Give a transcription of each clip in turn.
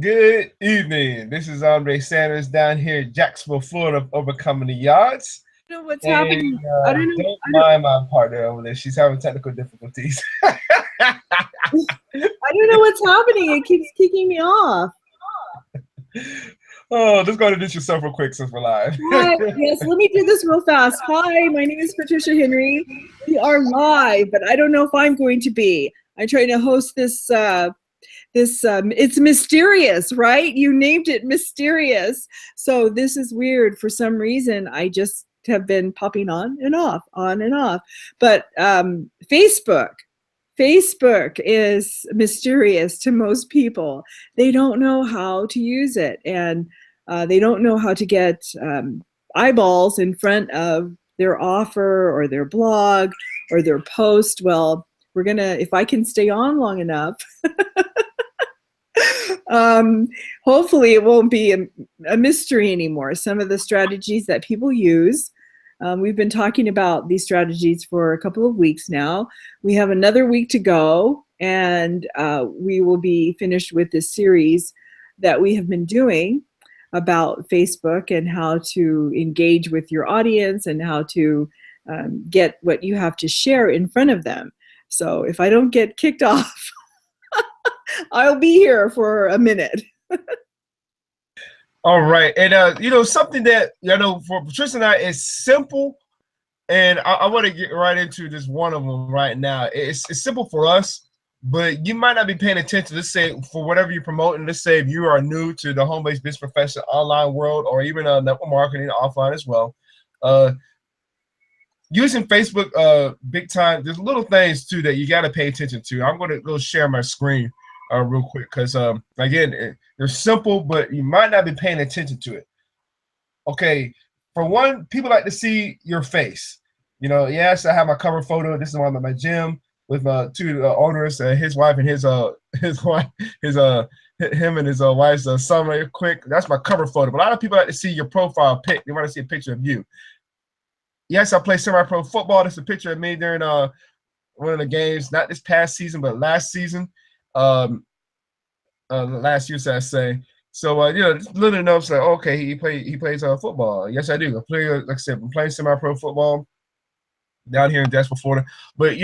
Good evening. This is Andre Sanders down here in Jacksonville, Florida, overcoming the yards. I don't know what's And happening. I don't know. don't mind my partner over there. She's having technical difficulties. I don't know what's happening. It keeps kicking me off. Oh, just go to introduce yourself real quick since we're live. Hi. Yes, let me do this real fast. Hi, my name is Patricia Henry. We are live, but I don't know if I'm going to be. I'm trying to host this. It's mysterious, right? You named it mysterious. So this is weird. For some reason, I just have been popping on and off, on and off. But Facebook is mysterious to most people. They don't know how to use it, and they don't know how to get eyeballs in front of their offer or their blog or their post. Well, if I can stay on long enough, hopefully it won't be a mystery anymore. Some of the strategies that people use, we've been talking about these strategies for a couple of weeks now. We have another week to go, and we will be finished with this series that we have been doing about Facebook and how to engage with your audience and how to get what you have to share in front of them. So if I don't get kicked off, I'll be here for a minute. All right. And, something that, for Patricia and I is simple. And I want to get right into this one of them right now. It's simple for us, but you might not be paying attention. Let's say for whatever you're promoting, let's say if you are new to the home-based business professional online world or even network marketing offline as well, using Facebook big time, there's little things too that you got to pay attention to. I'm going to go share my screen real quick because, again, they're simple, but you might not be paying attention to it. Okay, for one, people like to see your face. Yes, I have my cover photo. This is one of my gym with my two owners, his wife and his wife, him and his wife's son. Real quick, that's my cover photo. But a lot of people like to see your profile pic. They want to see a picture of you. Yes, I play semi-pro football. That's a picture of me during one of the games, not this past season, but last season. Last year, so I say. So just little enough, like okay, he plays football. Yes, I do. I play, like I said, I'm playing semi-pro football down here in Jacksonville, Florida. But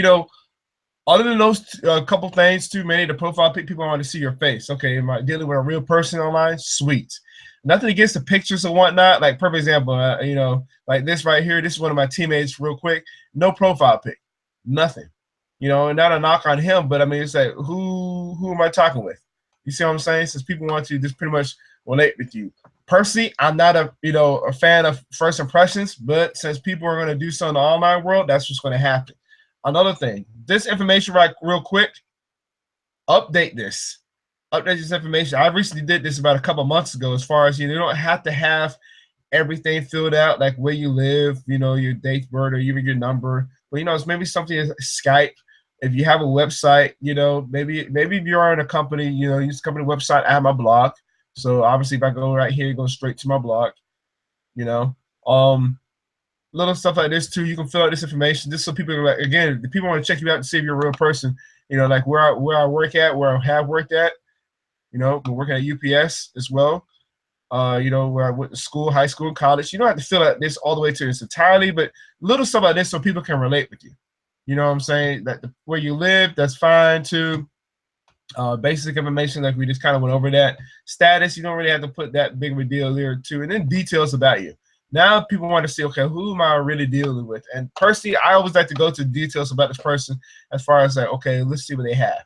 other than those couple things, too many, the profile pic, people want to see your face. Okay, am I dealing with a real person online? Sweet. Nothing against the pictures and whatnot. Like perfect example, like this right here. This is one of my teammates. Real quick, no profile pic, nothing. And not a knock on him, but I mean, it's like who am I talking with? You see what I'm saying? Since people want to just pretty much relate with you. Personally, I'm not a fan of first impressions, but since people are going to do so in the online world, that's what's going to happen. Another thing, this information right real quick, update this information. I recently did this about a couple months ago. As far as you don't have to have everything filled out, like where you live, your date of birth, or even your number. But it's maybe something like Skype. If you have a website, maybe if you are in a company, use the company website. I have my blog. So obviously if I go right here, it goes straight to my blog, little stuff like this too. You can fill out this information just so people are like, again, the people want to check you out to see if you're a real person, like where I work at, where I have worked at, been working at UPS as well. Where I went to school, high school, college. You don't have to fill out this all the way to its entirely, but little stuff like this so people can relate with you. You know what I'm saying? That where you live, that's fine too. Basic information, like we just kind of went over that. Status, you don't really have to put that big of a deal there too. And then details about you. Now people want to see, okay, who am I really dealing with? And personally, I always like to go to details about this person as far as like, okay, let's see what they have.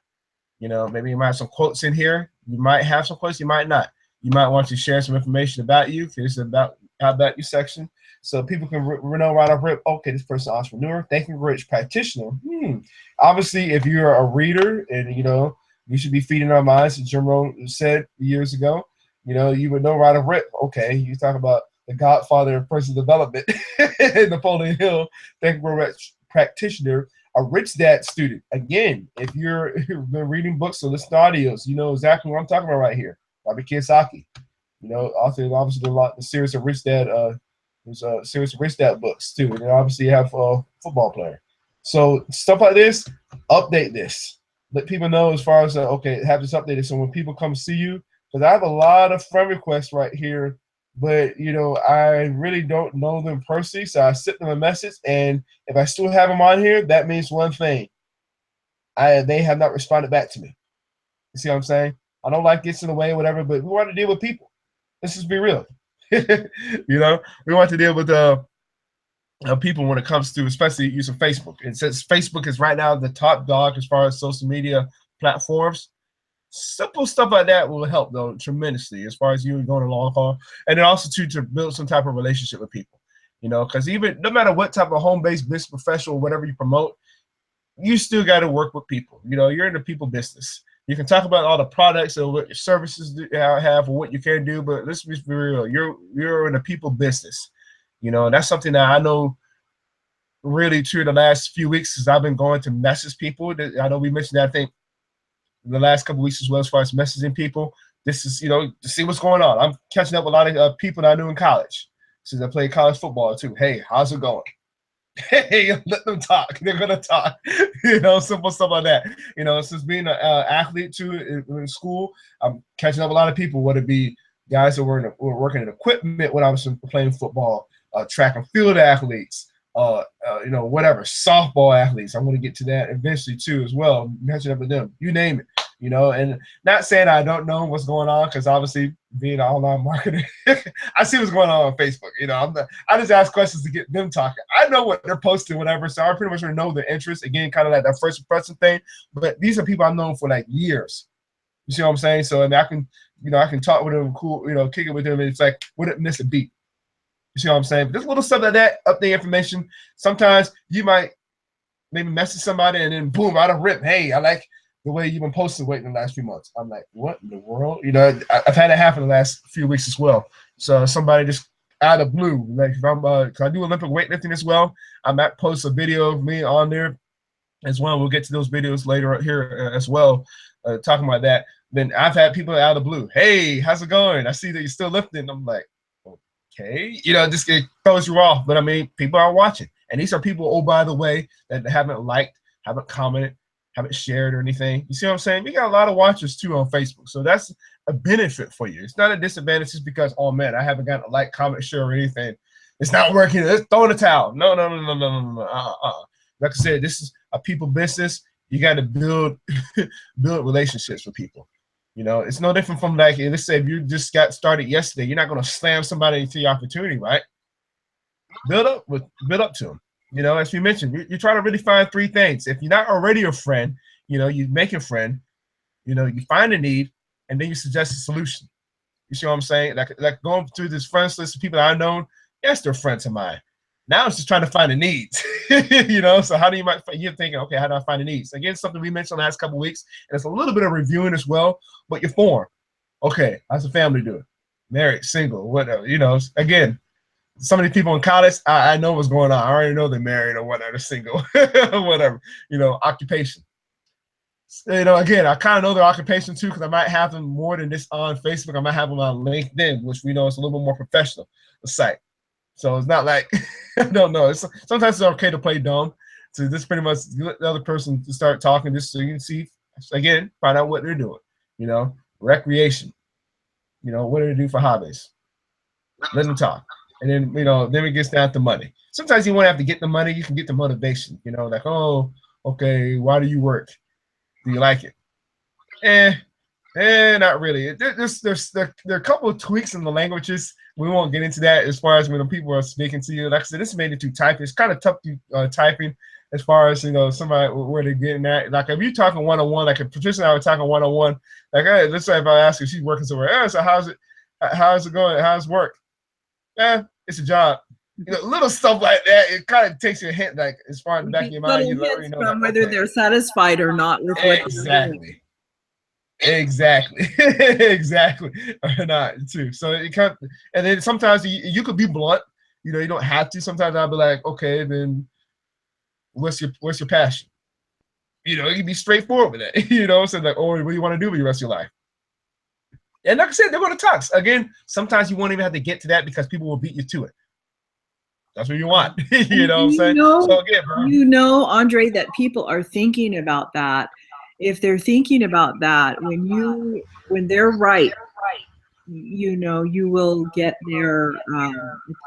Maybe you might have some quotes in here. You might have some quotes, you might not. You might want to share some information about you. It's about you section. So people can know right off rip, okay, this person entrepreneur, thinking rich, practitioner. Obviously, if you're a reader and, you should be feeding our minds, as Jim Rohn said years ago, you would know right off rip, okay, you talk about the godfather of personal development, Napoleon Hill, thinking rich practitioner, a rich dad student. Again, if you've been reading books or listening to audios, you know exactly what I'm talking about right here. Robert Kiyosaki. Author obviously the series of Rich Dad. There's a series of Rich Dad books too, and obviously you have a football player. So stuff like this, update this. Let people know as far as okay, have this updated. So when people come see you, because I have a lot of friend requests right here, but you know, I really don't know them personally. So I sent them a message, and if I still have them on here, that means one thing: they have not responded back to me. You see what I'm saying? I don't like gets in the way or whatever, but we want to deal with people. Let's just be real. You know, we want to deal with people when it comes to especially using Facebook. And since Facebook is right now the top dog as far as social media platforms, simple stuff like that will help though tremendously as far as you going a long haul, and then also to build some type of relationship with people. You know, because even no matter what type of home-based business professional, whatever you promote, you still got to work with people. You know, you're in the people business. You can talk about all the products or what your services have or what you can do, but let's be real. You're in the people business. You know, and that's something that I know really true the last few weeks as I've been going to message people. I know we mentioned that, I think, the last couple of weeks as well, as far as messaging people. This is, you know, to see what's going on. I'm catching up with a lot of people that I knew in college since I played college football too. Hey, how's it going? Hey, let them talk. They're gonna talk. You know, simple stuff like that. You know, since being an athlete too in school, I'm catching up with a lot of people. Whether it be guys that were working in equipment when I was playing football, track and field athletes, you know, whatever, softball athletes. I'm going to get to that eventually too as well. Catching up with them, you name it. You know, and not saying I don't know what's going on, because obviously being an online marketer, I see what's going on Facebook. You know, I just ask questions to get them talking. I know what they're posting, whatever, so I pretty much know their interests. Again, kind of like that first impression thing. But these are people I've known for like years. You see what I'm saying? So, and I can talk with them, cool, you know, kick it with them, and it's like, wouldn't miss a beat. You see what I'm saying? But just little stuff like that, update information. Sometimes you might maybe message somebody and then boom, out of rip, hey, I like the way you've been posting weight in the last few months. I'm like, what in the world? You know, I've had it happen the last few weeks as well. So somebody just out of blue, like if I'm, cause I do Olympic weightlifting as well. I might post a video of me on there as well. We'll get to those videos later here as well, talking about that. Then I've had people out of blue, hey, how's it going? I see that you're still lifting. I'm like, okay, you know, just it throws you off. But I mean, people are watching, and these are people, oh, by the way, that haven't liked, haven't commented, haven't shared or anything. You see what I'm saying? We got a lot of watchers too on Facebook, so that's a benefit for you. It's not a disadvantage just because, oh man, I haven't got a like, comment, share, or anything. It's not working. Let's throw in the towel. No. Like I said, this is a people business. You got to build relationships with people. You know, it's no different from like, let's say if you just got started yesterday, you're not going to slam somebody into the opportunity, right? Build up to them. You know, as we mentioned, you're trying to really find three things. If you're not already a friend, you know, you make a friend, you know, you find a need, and then you suggest a solution. You see what I'm saying? Like going through this friends list of people that I know, yes, they're friends of mine. Now it's just trying to find the needs. You know, so how do you're thinking, okay, how do I find the needs? Again, something we mentioned the last couple of weeks, and it's a little bit of reviewing as well, but your form. Okay, how's the family doing? Married, single, whatever, you know, again, some of these people in college, I know what's going on. I already know they're married or whatever, single, whatever, you know, occupation. You know, again, I kind of know their occupation too, because I might have them more than this on Facebook. I might have them on LinkedIn, which we know is a little bit more professional, the site. So it's not like, I don't know. Sometimes it's okay to play dumb. So this pretty much let the other person to start talking just so you can see, again, find out what they're doing. You know, recreation. You know, what do they do for hobbies? Let them talk. And then, you know, then it gets down to money. Sometimes you won't have to get the money. You can get the motivation. You know, like, oh, okay, why do you work? Do you like it? Not really. There are a couple of tweaks in the languages. We won't get into that as far as when the people are speaking to you. Like I said, this is mainly through typing. It's kind of tough to typing as far as, you know, somebody where they're getting at. Like if you're talking one-on-one, like if Patricia and I were talking one-on-one, like, hey, let's say if I ask her, she's working somewhere, so how's it going? How's work? It's a job. You know, little stuff like that. It kind of takes you a hint, like as far in the back of your mind, you already know from whether they're satisfied or not with what Exactly. Exactly. Or not too. So it kind of, and then sometimes you could be blunt. You know, you don't have to. Sometimes I'll be like, okay, then what's your passion? You know, you can be straightforward with that. You know, so like, oh, what do you want to do with the rest of your life? And like I said, they're going to talk. Again, sometimes you won't even have to get to that because people will beat you to it. That's what you want. You know what I'm saying? So again, you know, Andre, that people are thinking about that. If they're thinking about that, when they're right you know, you will get their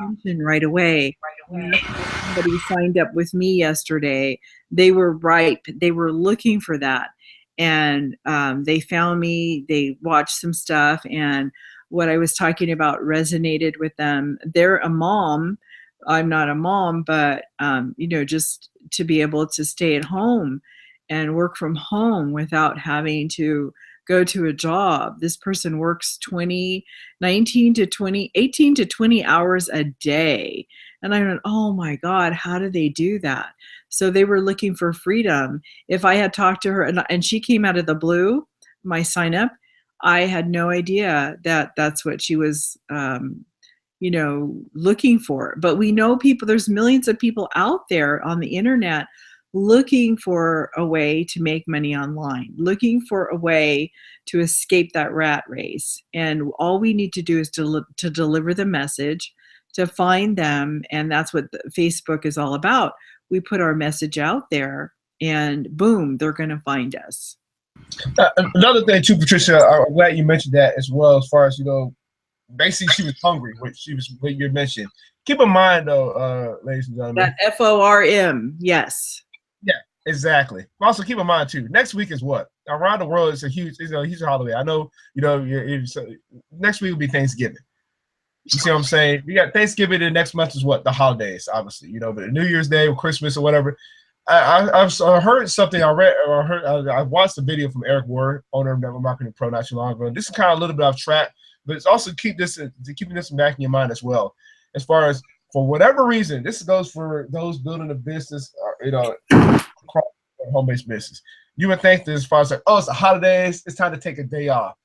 attention right away. And that's why somebody signed up with me yesterday. They were ripe. They were looking for that. And they found me, they watched some stuff, and what I was talking about resonated with them. They're a mom. I'm not a mom, but, you know, just to be able to stay at home and work from home without having to go to a job. This person works 19 to 20, 18 to 20 hours a day. And I went, oh my God, how do they do that? So they were looking for freedom. If I had talked to her and she came out of the blue, my sign up, I had no idea that that's what she was, you know, looking for. But we know people, there's millions of people out there on the internet looking for a way to make money online, looking for a way to escape that rat race. And all we need to do is to deliver the message, to find them. And that's what Facebook is all about. We put our message out there and boom, they're going to find us. Another thing too, Patricia, I'm glad you mentioned that as well, as far as, you know, basically she was hungry, what you mentioned. Keep in mind though, ladies and gentlemen. That FORM, yes. Yeah, exactly. Also, keep in mind too. Next week is what around the world is a huge holiday. I know, you know. Next week will be Thanksgiving. You see what I'm saying? We got Thanksgiving, and next month is what the holidays, obviously. You know, but New Year's Day or Christmas or whatever. I've heard something. I watched a video from Eric Ward, owner of Network Marketing Pro, not too long ago. This is kind of a little bit off track, but it's also keeping this back in your mind as well, as far as, for whatever reason, this goes for those building a business, you know, home-based business. You would think that as far as like, oh, it's the holidays, it's time to take a day off.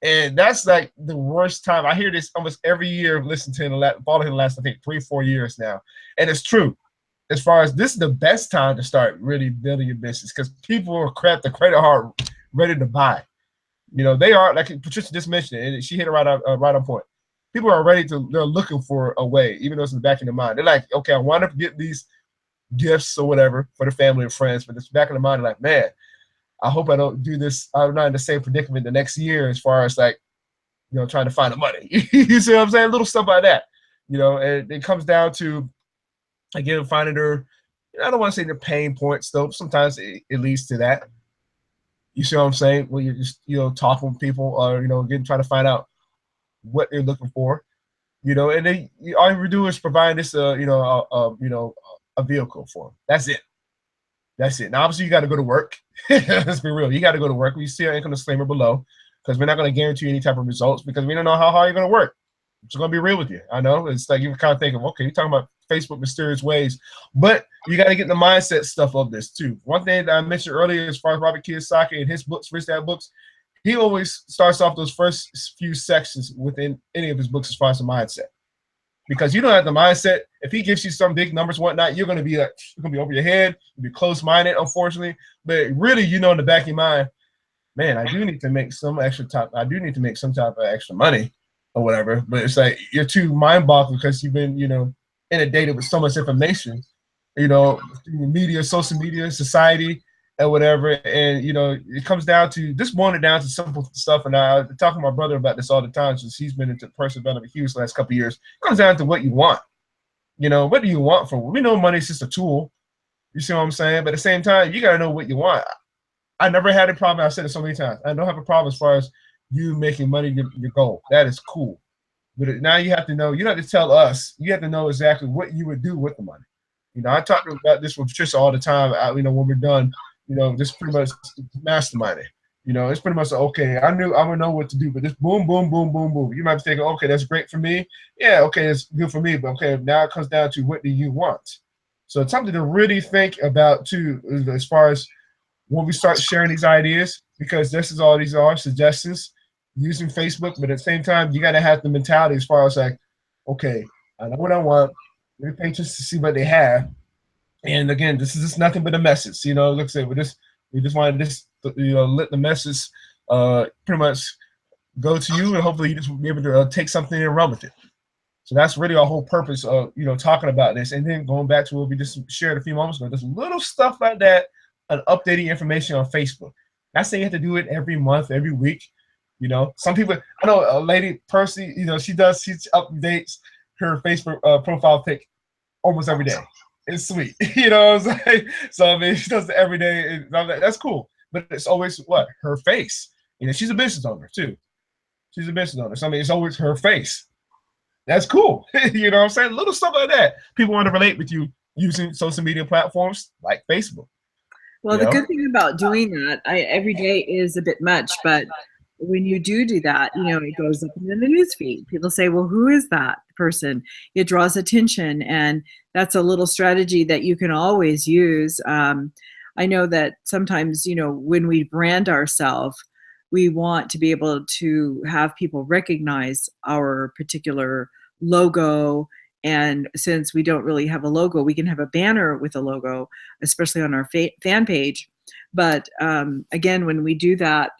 And that's like the worst time. I hear this almost every year, listening to following the last, I think, 3-4 years now. And it's true. As far as this is the best time to start really building your business, because people are the credit hard, ready to buy. You know, they are, like Patricia just mentioned it, and she hit it right on point. People are they're looking for a way, even though it's in the back of their mind. They're like, okay, I want to get these gifts or whatever for the family and friends, but it's back in the mind, like, man, I hope I don't do this. I'm not in the same predicament the next year, as far as like, you know, trying to find the money. You see what I'm saying? Little stuff like that. You know, and it comes down to, again, finding their, I don't want to say their pain points though. Sometimes it leads to that. You see what I'm saying? When you're just, you know, talking with people, or, you know, again, trying to find out what they're looking for. You know, and then all you do is provide this, you know, a vehicle for them. That's it. That's it. Now, obviously, you got to go to work. Let's be real. You got to go to work. We see our income disclaimer below, because we're not going to guarantee any type of results, because we don't know how hard you're going to work. I'm just going to be real with you. I know it's like you kind of think of, okay, you're talking about Facebook mysterious ways, but you got to get the mindset stuff of this too. One thing that I mentioned earlier, as far as Robert Kiyosaki and his books, Rich Dad books, he always starts off those first few sections within any of his books as far as the mindset. Because you don't have the mindset, if he gives you some big numbers, whatnot, you're going to be like, you're going to be over your head, you'll be close-minded, unfortunately. But really, you know, in the back of your mind, man, I do need to make some type of extra money or whatever. But it's like you're too mind-boggling, because you've been, you know, inundated with so much information, you know, media, social media, society, and whatever. And, you know, it comes down to, just boiling it down to simple stuff. And I talk to my brother about this all the time, since he's been into personal development huge the last couple of years. It comes down to what you want. You know, what do you want from it? We know money is just a tool. You see what I'm saying? But at the same time, you got to know what you want. I never had a problem. I've said it so many times. I don't have a problem as far as you making money your goal. That is cool. But now you have to know, you don't have to tell us, you have to know exactly what you would do with the money. You know, I talk about this with Patricia all the time. You know, when we're done, you know, just pretty much masterminding. You know, it's pretty much like, okay, I would know what to do, but just boom, boom, boom, boom, boom. You might be thinking, okay, that's great for me. Yeah, okay, it's good for me. But okay, now it comes down to, what do you want? So it's something to really think about too, as far as when we start sharing these ideas, because this is all these are suggestions using Facebook. But at the same time, you got to have the mentality as far as like, okay, I know what I want. Let me pay attention to see what they have. And again, this is just nothing but a message. You know, like I said, we just wanted this, you know, let the message pretty much go to you, and hopefully you just be able to take something and run with it. So that's really our whole purpose of, you know, talking about this. And then going back to what we just shared a few moments ago, there's little stuff like that, and updating information on Facebook. Not saying you have to do it every month, every week, You know, some people, I know a lady personally, you know, she updates her Facebook profile pic almost every day. It's sweet. You know what I'm saying? So I mean, she does it every day. And I'm like, that's cool. But it's always what? Her face. You know, she's a business owner too. She's a business owner. So I mean, it's always her face. That's cool. You know what I'm saying? Little stuff like that. People want to relate with you using social media platforms like Facebook. Well, You the know? good thing about doing that, every day is a bit much, but when you do that, you know, it goes up in the news feed. People say, well, who is that person? It draws attention. And that's a little strategy that you can always use. I know that sometimes, you know, when we brand ourselves, we want to be able to have people recognize our particular logo. And since we don't really have a logo, we can have a banner with a logo, especially on our fan page. But again, when we do that,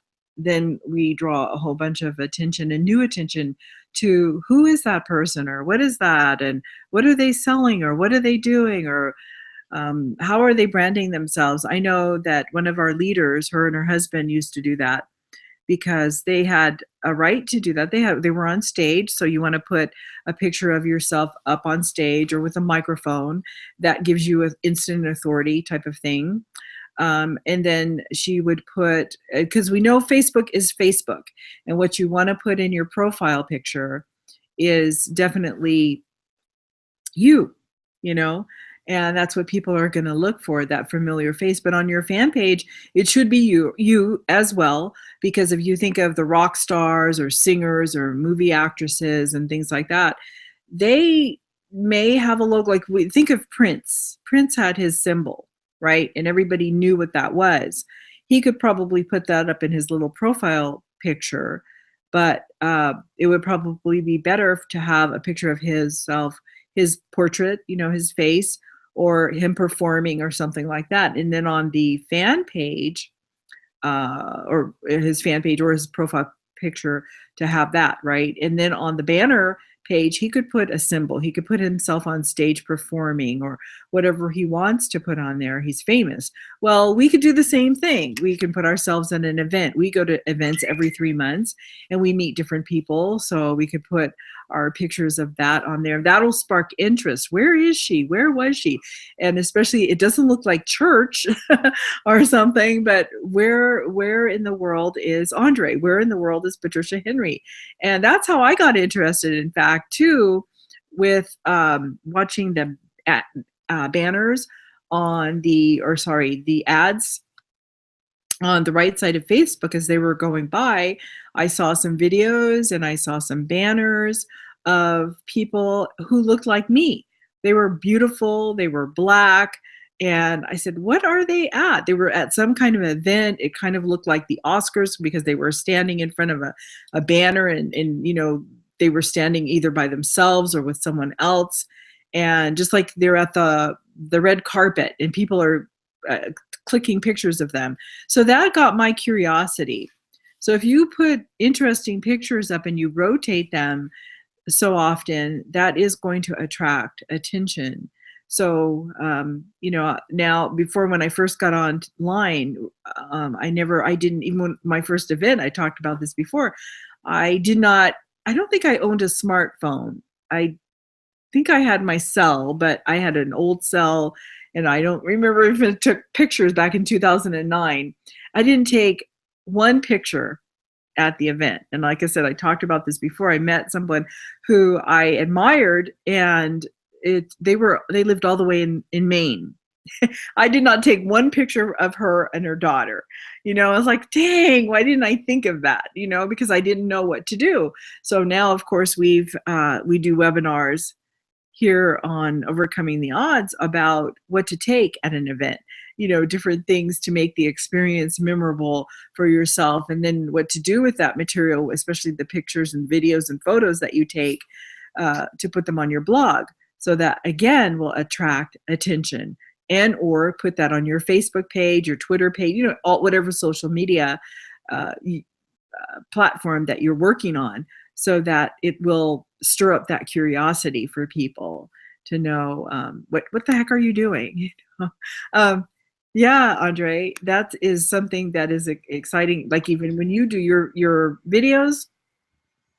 then we draw a whole bunch of attention and new attention to who is that person, or what is that, and what are they selling, or what are they doing, or how are they branding themselves. I know that one of our leaders, her and her husband, used to do that because they had a right to do that. They were on stage, so you want to put a picture of yourself up on stage or with a microphone that gives you an instant authority type of thing. And then she would put, because we know Facebook is Facebook, and what you want to put in your profile picture is definitely you, you know, and that's what people are going to look for, that familiar face. But on your fan page, it should be you as well, because if you think of the rock stars or singers or movie actresses and things like that, they may have a logo. Like, we think of Prince had his symbol, right, and everybody knew what that was. He could probably put that up in his little profile picture, but it would probably be better to have a picture of himself, his portrait, you know, his face, or him performing or something like that. And then on the fan page, or his fan page or his profile picture, to have that, right? And then on the banner page, he could put a symbol. He could put himself on stage performing, or whatever he wants to put on there. He's famous. Well, we could do the same thing. We can put ourselves in an event. We go to events every 3 months and we meet different people. So we could put our pictures of that on there. That'll spark interest. Where is she? Where was she? And especially, it doesn't look like church or something, but where in the world is Andre? Where in the world is Patricia Henry? And that's how I got interested, in fact, too, with watching the banners on the ads on the right side of Facebook as they were going by. I saw some videos and I saw some banners of people who looked like me. They were beautiful, they were Black, and I said, what are they at? They were at some kind of event. It kind of looked like the Oscars, because they were standing in front of a banner, and you know, they were standing either by themselves or with someone else. And just like they're at the red carpet and people are clicking pictures of them. So that got my curiosity. So if you put interesting pictures up and you rotate them so often, that is going to attract attention. So, you know, now, before, when I first got online, I didn't, even when my first event, I talked about this before, I don't think I owned a smartphone. I think I had my cell, but I had an old cell, and I don't remember if it took pictures back in 2009. I didn't take one picture at the event. And like I said, I talked about this before. I met someone who I admired, and they lived all the way in Maine. I did not take one picture of her and her daughter. You know, I was like, dang, why didn't I think of that? You know, because I didn't know what to do. So now, of course, we do webinars here on Overcoming the Odds about what to take at an event, you know, different things to make the experience memorable for yourself, and then what to do with that material, especially the pictures and videos and photos that you take, to put them on your blog, so that, again, will attract attention, and or put that on your Facebook page, your Twitter page, you know, whatever social media platform that you're working on, so that it will stir up that curiosity for people to know, what the heck are you doing? You know? Yeah, Andre, that is something that is exciting. Like even when you do your videos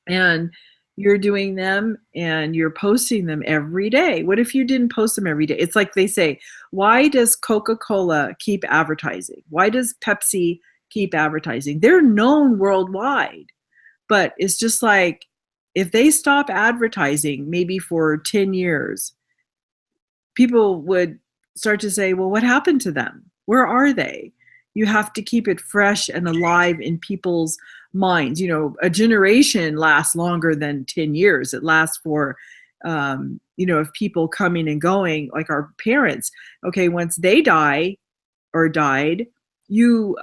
and you're doing them and you're posting them every day. What if you didn't post them every day? It's like they say, why does Coca-Cola keep advertising? Why does Pepsi keep advertising? They're known worldwide. But it's just like if they stop advertising maybe for 10 years, people would start to say, well, what happened to them? Where are they? You have to keep it fresh and alive in people's minds. You know, a generation lasts longer than 10 years. It lasts for, you know, of people coming and going, like our parents. Okay, once they die or died, you,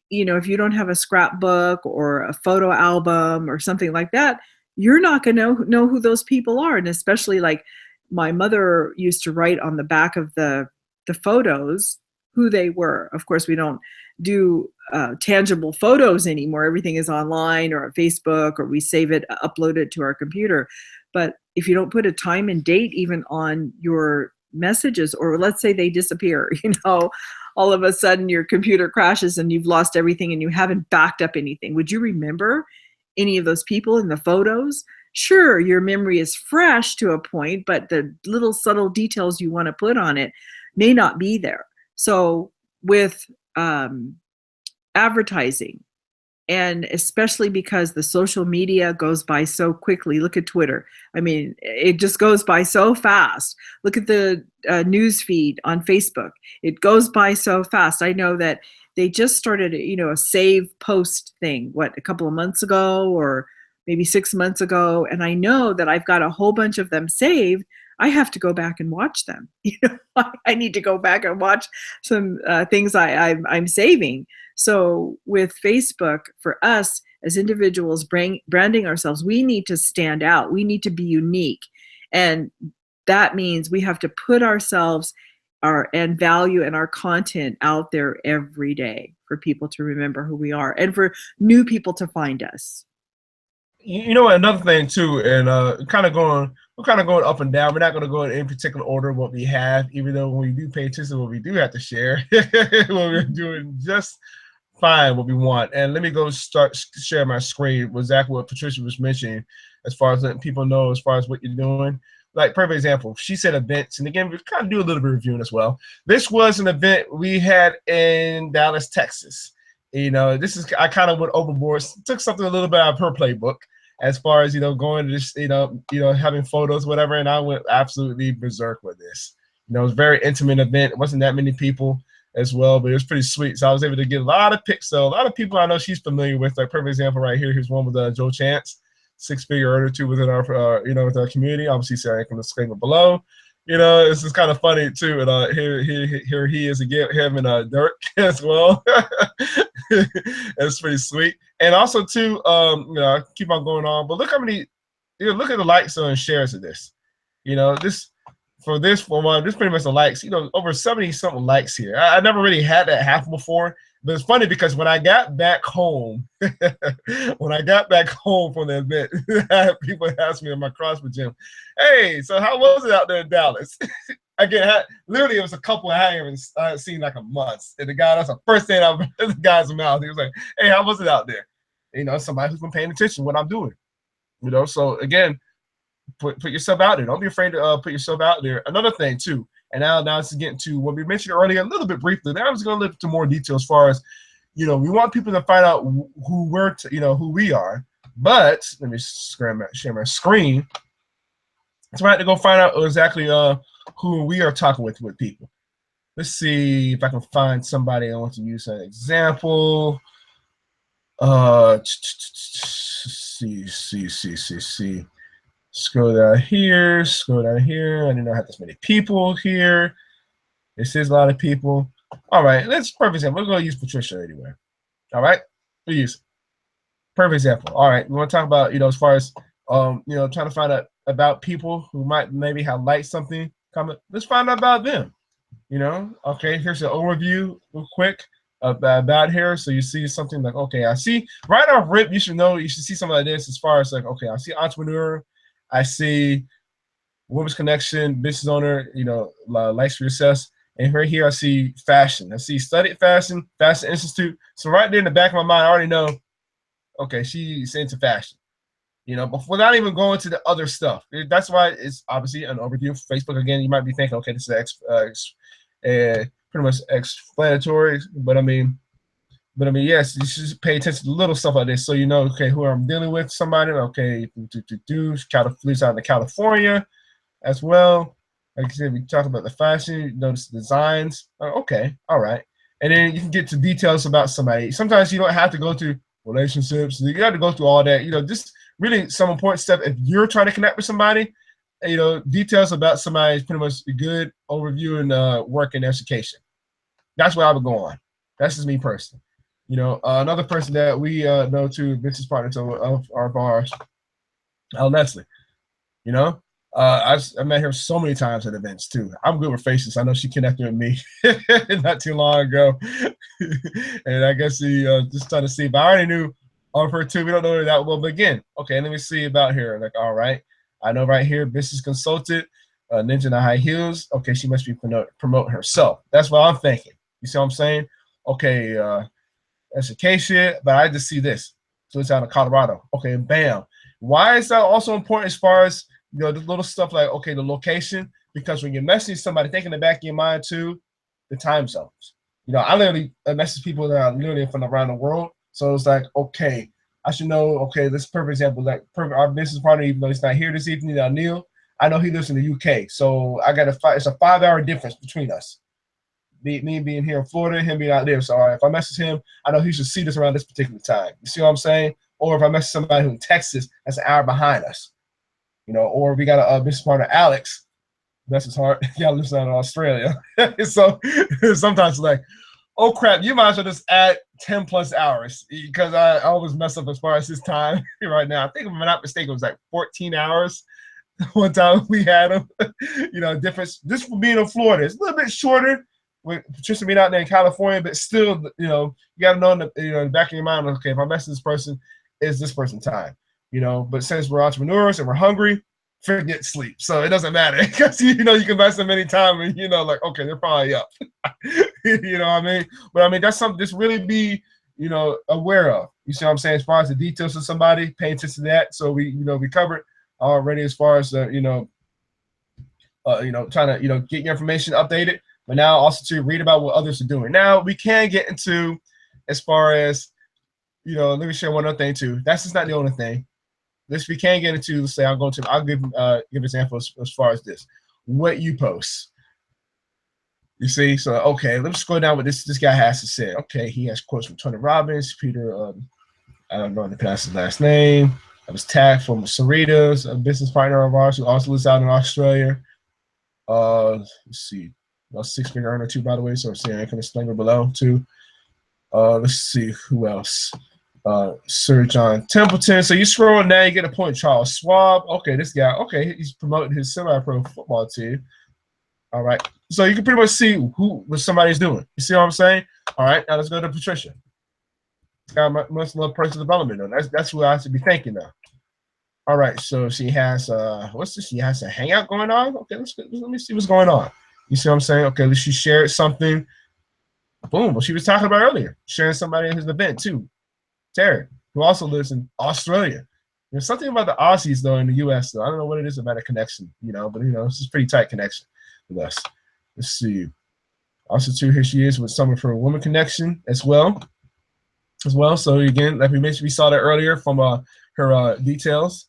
you know, if you don't have a scrapbook or a photo album or something like that, you're not going to know who those people are. And especially like my mother used to write on the back of the photos who they were. Of course, we don't do tangible photos anymore. Everything is online or on Facebook, or we save it, upload it to our computer. But if you don't put a time and date even on your messages, or let's say they disappear, you know, all of a sudden your computer crashes and you've lost everything and you haven't backed up anything. Would you remember any of those people in the photos? Sure, your memory is fresh to a point, but the little subtle details you want to put on it may not be there. So with advertising, and especially because the social media goes by so quickly. Look at Twitter. I mean, it just goes by so fast. Look at the news feed on Facebook. It goes by so fast. I know that they just started, you know, a save post thing, what, a couple of months ago or maybe 6 months ago. And I know that I've got a whole bunch of them saved. I have to go back and watch them. You know, I need to go back and watch some things I'm saving. So with Facebook, for us as individuals branding ourselves, we need to stand out. We need to be unique. And that means we have to put ourselves and value and our content out there every day for people to remember who we are and for new people to find us. You know, another thing too, and we're kind of going up and down. We're not going to go in any particular order what we have, even though when we do pay attention to what we do have to share, what we're doing just fine what we want. And let me go start share my screen with exactly what Patricia was mentioning as far as letting people know as far as what you're doing. Like, perfect example, she said events, and again, we kind of do a little bit of reviewing as well. This was an event we had in Dallas, Texas. You know, I kind of went overboard, took something a little bit out of her playbook as far as, you know, going to this, you know, having photos, whatever, and I went absolutely berserk with this. You know, it was a very intimate event. It wasn't that many people as well, but it was pretty sweet. So I was able to get a lot of pics. So a lot of people I know she's familiar with. Like, perfect example right here. Here's one with Joe Chance, 6-figure earner too within our, you know, with our community. Obviously, Sarah from the disclaimer below. You know, this is kind of funny too. And here he is again, him and Dirk as well. It's pretty sweet. And also too, you know, I keep on going on, but look how many, you know, look at the likes and shares of this. You know, this pretty much the likes, you know, over 70 something likes here. I never really had that happen before. But it's funny because when I got back home, from the event, people asked me in my CrossFit gym, hey, so how was it out there in Dallas? Again, literally it was a couple I haven't seen like a month. And the guy, that's the first thing out of the guy's mouth. He was like, hey, how was it out there? You know, somebody who's been paying attention to what I'm doing. You know, so again, put yourself out there. Don't be afraid to put yourself out there. Another thing too, and now this is getting to what we mentioned earlier a little bit briefly. Now I'm just going to look into more detail as far as, you know, we want people to find out who we are. But let me share my screen. So I had to go find out exactly who we are talking with people. Let's see if I can find somebody I want to use an example. See. Scroll down here. I didn't know I had this many people here. This is a lot of people. All right, perfect example. We're going to use Patricia anyway. All right, we use perfect example. All right, we want to talk about, you know, as far as you know, trying to find out about people who might maybe have liked something. Let's find out about them. You know, okay. Here's an overview, real quick, about here. So you see something like, okay, I see right off rip. You should see something like this as far as like, okay, I see entrepreneur. I see women's connection, business owner, you know, likes for success. And right here, I see fashion. I see studied fashion, fashion institute. So right there in the back of my mind, I already know, okay, she's into fashion. But without even going to the other stuff. That's why it's obviously an overview of Facebook. Again, you might be thinking, okay, this is pretty much explanatory, but I mean, yes, you should pay attention to little stuff like this, so you know, okay, who I'm dealing with, somebody, okay, flees out to California as well. Like I said, we talked about the fashion, you notice the designs. Okay, all right, and then you can get to details about somebody. Sometimes you don't have to go to relationships. You got to go through all that. Just really some important stuff. If you're trying to connect with somebody, details about somebody is pretty much a good overview and work and education. That's where I would go on. That's just me personally. Another person that we know too, business partners of our bars, Al Nestle. I met her so many times at events too. I'm good with faces. I know she connected with me not too long ago, and I guess she just trying to see. But I already knew of her too. We don't know her that well, but again, okay, let me see about her. Like, all right, I know right here, business consultant, Ninja in the High Heels. Okay, she must be promoting herself. That's what I'm thinking. You see what I'm saying? Okay, education, but I just see this. So it's out of Colorado. Okay, bam. Why is that also important as far as the little stuff like, okay, the location? Because when you're messaging somebody, think in the back of your mind too, the time zones. I literally message people that are literally from around the world. So it's like, okay, I should know, okay, this perfect example, like our business partner, even though he's not here this evening, Neil, I know he lives in the UK. So it's a 5-hour difference between us. Me being here in Florida, him being out there. So if I message him, I know he should see this around this particular time. You see what I'm saying? Or if I message somebody who in Texas, that's an hour behind us. Or we got a business partner, Alex. Bless his heart. Y'all lives out in Australia. So sometimes it's like, oh crap, you might as well just add 10 plus hours, because I always mess up as far as his time right now. I think if I'm not mistaken, it was like 14 hours. One time we had him, difference. This for being in Florida, it's a little bit shorter with Patricia being out there in California, but still, you got to know in the back of your mind, okay, if I mess this person, is this person time? But since we're entrepreneurs and we're hungry, forget sleep. So it doesn't matter, because you can mess them anytime, and like, okay, they're probably up. You know what I mean? But I mean, that's something just really be aware of. You see what I'm saying? As far as the details of somebody, pay attention to that. So we covered already as far as trying to get your information updated, but now also to read about what others are doing. Now we can get into as far as let me share one other thing too. That's just not the only thing. This we can get into. Let's say I'll give examples as far as this. What you post. You see, so okay, let's go down what this guy has to say. Okay, he has quotes from Tony Robbins, Peter. I don't know how to pronounce his last name. I was tagged from Sarita's, a business partner of ours who also lives out in Australia. Let's see, a 6-figure earner too, by the way. So I'm saying I can disclaimer below too. Let's see who else. Sir John Templeton. So you scroll down, you get a point. Charles Schwab. Okay, this guy. Okay, he's promoting his semi-pro football team. All right. So you can pretty much see what somebody's doing. You see what I'm saying? All right. Now let's go to Patricia. This guy must love personal development. Though. That's what I should be thinking of. All right. So she has what's this? She has a hangout going on. Okay. Let me see what's going on. You see what I'm saying? Okay. She shared something. Boom. What she was talking about earlier. Sharing somebody at his event too. Terry, who also lives in Australia. There's something about the Aussies though in the U.S. though. I don't know what it is about a connection, but it's just pretty tight connection with us. Let's see. Also too, here she is with some of her woman connection as well. So again, like we mentioned, we saw that earlier from her details.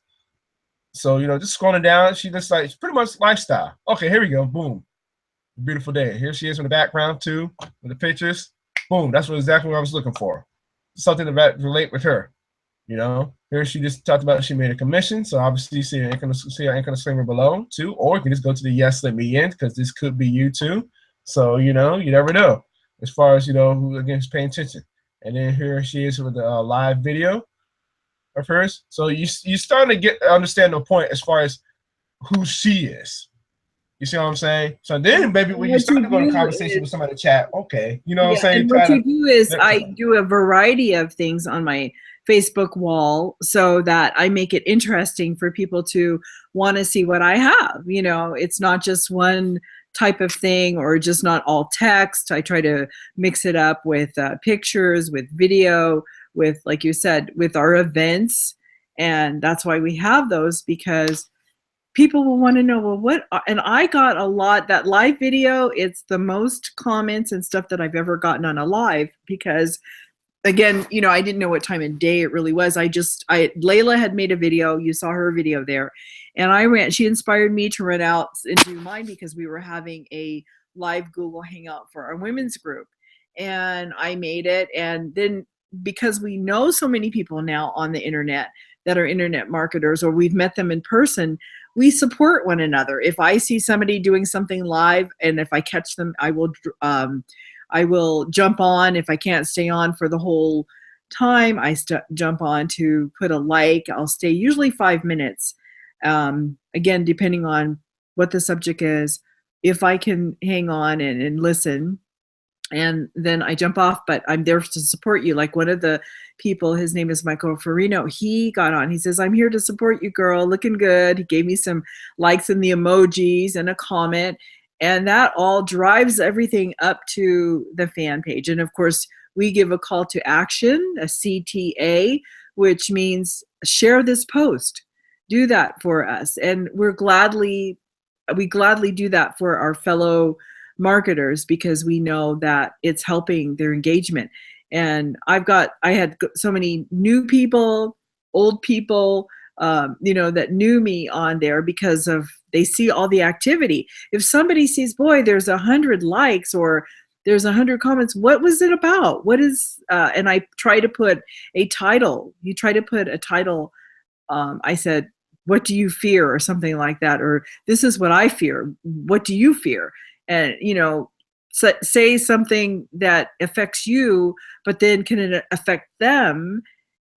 So just scrolling down, she just like it's pretty much lifestyle. Okay, here we go. Boom. Beautiful day. Here she is in the background too, with the pictures. Boom. That's exactly what I was looking for. Something to relate with her. Here she just talked about she made a commission. So obviously you see her income disclaimer below too, or you can just go to the yes, let me in, because this could be you too. So you never know as far as who again is paying attention. And then here she is with the live video of hers. So you starting to understand the point as far as who she is. You see what I'm saying? So then maybe when you start to go to conversation with somebody to chat, okay, what I'm saying? And what you do is I do a variety of things on my Facebook wall so that I make it interesting for people to want to see what I have. It's not just one type of thing, or just not all text. I try to mix it up with pictures, with video, with, like you said, with our events. And that's why we have those, because people will want to know, well, what, and I got a lot, that live video, it's the most comments and stuff that I've ever gotten on a live, because again, you know, I didn't know what time of day it really was. Layla had made a video, you saw her video there, and she inspired me to run out and do mine, because we were having a live Google Hangout for our women's group. And I made it, and then because we know so many people now on the internet that are internet marketers, or we've met them in person, we support one another. If I see somebody doing something live, and if I catch them, I will jump on. If I can't stay on for the whole time, I jump on to put a like. I'll stay usually 5 minutes. Again, depending on what the subject is, if I can hang on and listen, and then I jump off, but I'm there to support you. Like one of the people, his name is Michael Farino, he got on. He says, I'm here to support you, girl, looking good. He gave me some likes and the emojis and a comment. And that all drives everything up to the fan page. And of course, we give a call to action, a CTA, which means share this post. Do that for us. And we gladly do that for our fellow marketers, because we know that it's helping their engagement. And I had so many new people, old people, you know, that knew me on there because of, they see all the activity. If somebody sees, boy, there's 100 likes or there's 100 comments, what was it about? What is, and I try to put a title. You try to put a title. I said, what do you fear, or something like that? Or this is what I fear. What do you fear? And, you know, say something that affects you, but then can it affect them?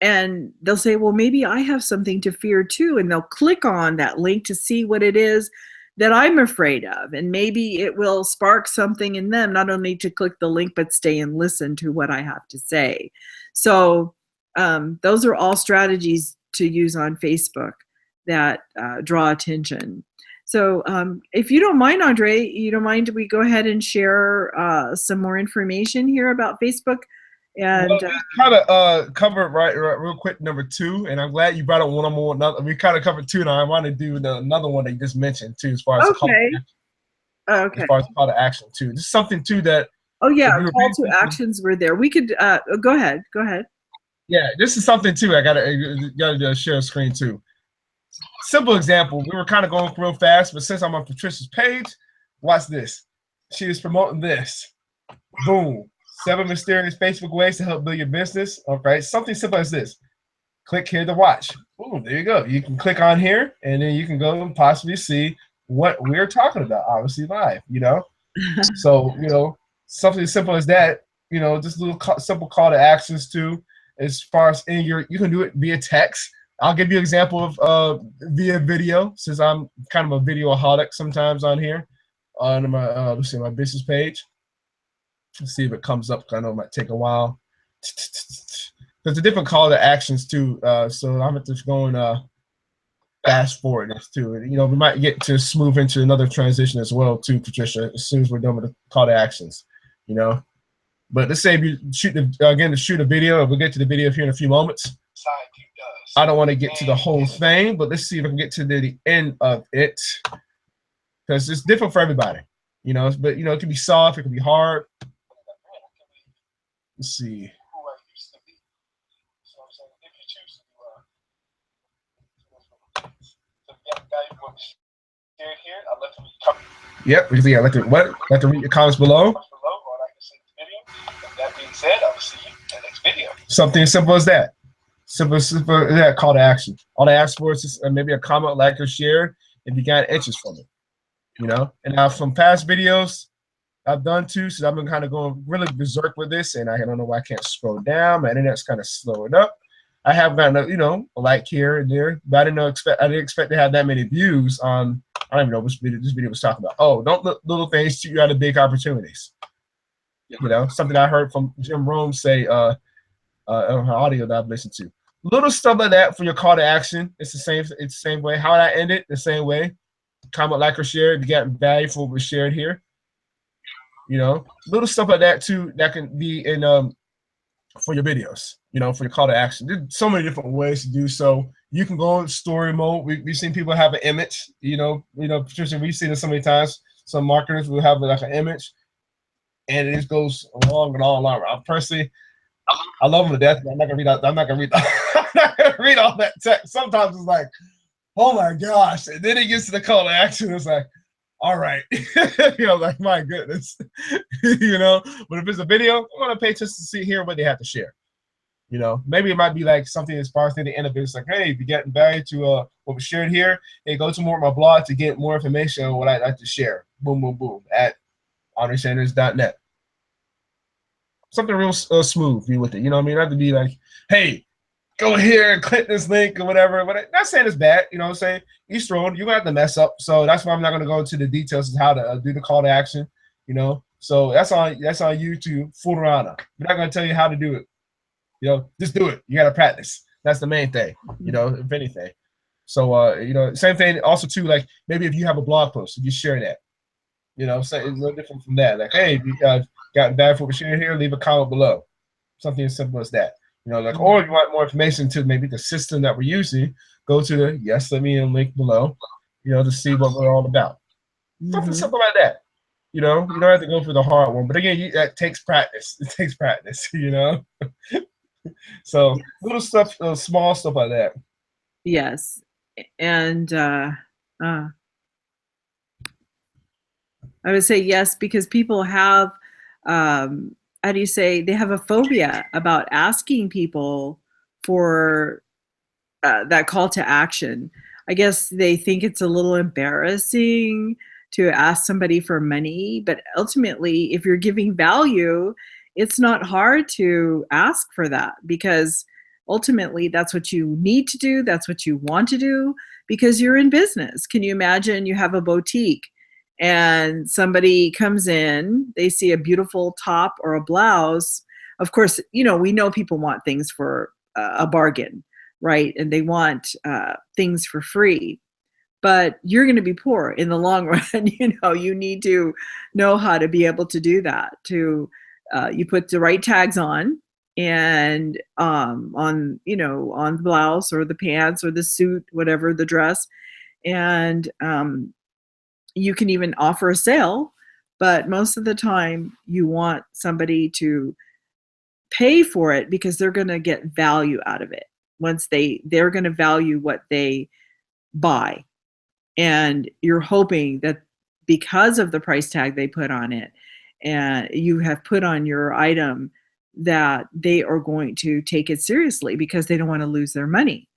And they'll say, well, maybe I have something to fear too. And they'll click on that link to see what it is that I'm afraid of. And maybe it will spark something in them, not only to click the link, but stay and listen to what I have to say. So those are all strategies to use on Facebook that draw attention. So if you don't mind, Andre, you don't mind, we go ahead and share some more information here about Facebook? And well, we kind of covered right real quick number 2, and I'm glad you brought up one more. We kind of covered 2 now. I want to do another one that you just mentioned too, as far as okay. As far as call to action too. Just something too that. Oh yeah, call to actions were there. We could go ahead. Go ahead. Yeah, this is something too. I gotta share a screen too. Simple example. We were kind of going real fast, but since I'm on Patricia's page, watch this. She is promoting this. Boom. 7 mysterious Facebook ways to help build your business. Okay, something simple as this. Click here to watch. Boom, there you go. You can click on here, and then you can go and possibly see what we're talking about, obviously live, you know? So, you know, something as simple as that, you know, just a little simple call to actions too, as far as you can do it via text. I'll give you an example of via video, since I'm kind of a videoaholic sometimes on here on my let's see, my business page. Let's see if it comes up. I know it might take a while. There's a different call to actions too, so I'm just going fast forward this too. You know, we might get to smooth into another transition as well too, Patricia, as soon as we're done with the call to actions. You know, but let's say if you shoot to shoot a video, we'll get to the video here in a few moments. I don't want to get to the whole thing, but let's see if I can get to the end of it, because it's different for everybody, you know. But you know, it can be soft, it can be hard. Let's see. Yep, because yeah, like to read your comments below. That being said, I will see you in the next video. Something as simple as that. Simple that call to action. All I ask for is just maybe a comment, like, or share if you got interest from it. You know, and now from past videos I've done too, so I've been kind of going really berserk with this, and I don't know why I can't scroll down. My internet's kind of slowing up. I have gotten a like here and there, but I didn't expect to have that many views on. I don't even know which video this video was talking about. Oh, don't let little things shoot you out of big opportunities. Yeah. You know, something I heard from Jim Rome say on her audio that I've listened to. Little stuff like that for your call to action. It's the same way. How I end it, the same way. comment, like, or share if you got value for what was shared here. You know, little stuff like that too that can be in for your videos, you know, for your call to action. There's so many different ways to do so. You can go in story mode. We've seen people have an image, Patricia, we've seen it so many times. Some marketers will have like an image, and it just goes along and on and on. I personally, I love them to death, but I'm not gonna read out. I'm not gonna read. I'm not gonna read all that text. Sometimes it's like, oh my gosh, and then it gets to the call to action. It's like, all right, like my goodness, But if it's a video, I'm gonna pay attention to see here what they have to share. Maybe it might be like something as far as near the end of it. It's like, hey, if you're getting value to what was shared here, hey, go to more of my blog to get more information on what I'd like to share. Boom, boom, boom at AndreSanders.net. Something real smooth with it. You know what I mean? Not to be like, hey, go here and click this link or whatever. But I'm not saying it's bad. You know what I'm saying? Each road, you're going to have to mess up. So that's why I'm not going to go into the details of how to do the call to action. So that's on you to fool around. We're not going to tell you how to do it. Just do it. You got to practice. That's the main thing, if anything. So, same thing also too, like maybe if you have a blog post, if you share that, so it's a little different from that. Like, hey, if you got bad for what we're sharing here, leave a comment below. Something as simple as that. Or if you want more information to maybe the system that we're using, go to the Yes Let Me In link below, to see what we're all about. Something simple like that. You don't have to go for the hard one. But again, that takes practice. It takes practice, So little stuff, small stuff like that. Yes. And I would say yes, because people have, how do you say, they have a phobia about asking people for that call to action. I guess they think it's a little embarrassing to ask somebody for money, but ultimately, if you're giving value, it's not hard to ask for that, because ultimately that's what you need to do. That's what you want to do, because you're in business. Can you imagine you have a boutique and somebody comes in, they see a beautiful top or a blouse. Of course, we know people want things for a bargain, right? And they want things for free. But you're going to be poor in the long run. You need to know how to be able to do that. You put the right tags on, and on the blouse or the pants or the suit, whatever, the dress, and you can even offer a sale. But most of the time, you want somebody to pay for it because they're going to get value out of it. Once they're going to value what they buy. And you're hoping that because of the price tag they put on it, and you have put on your item, that they are going to take it seriously because they don't want to lose their money.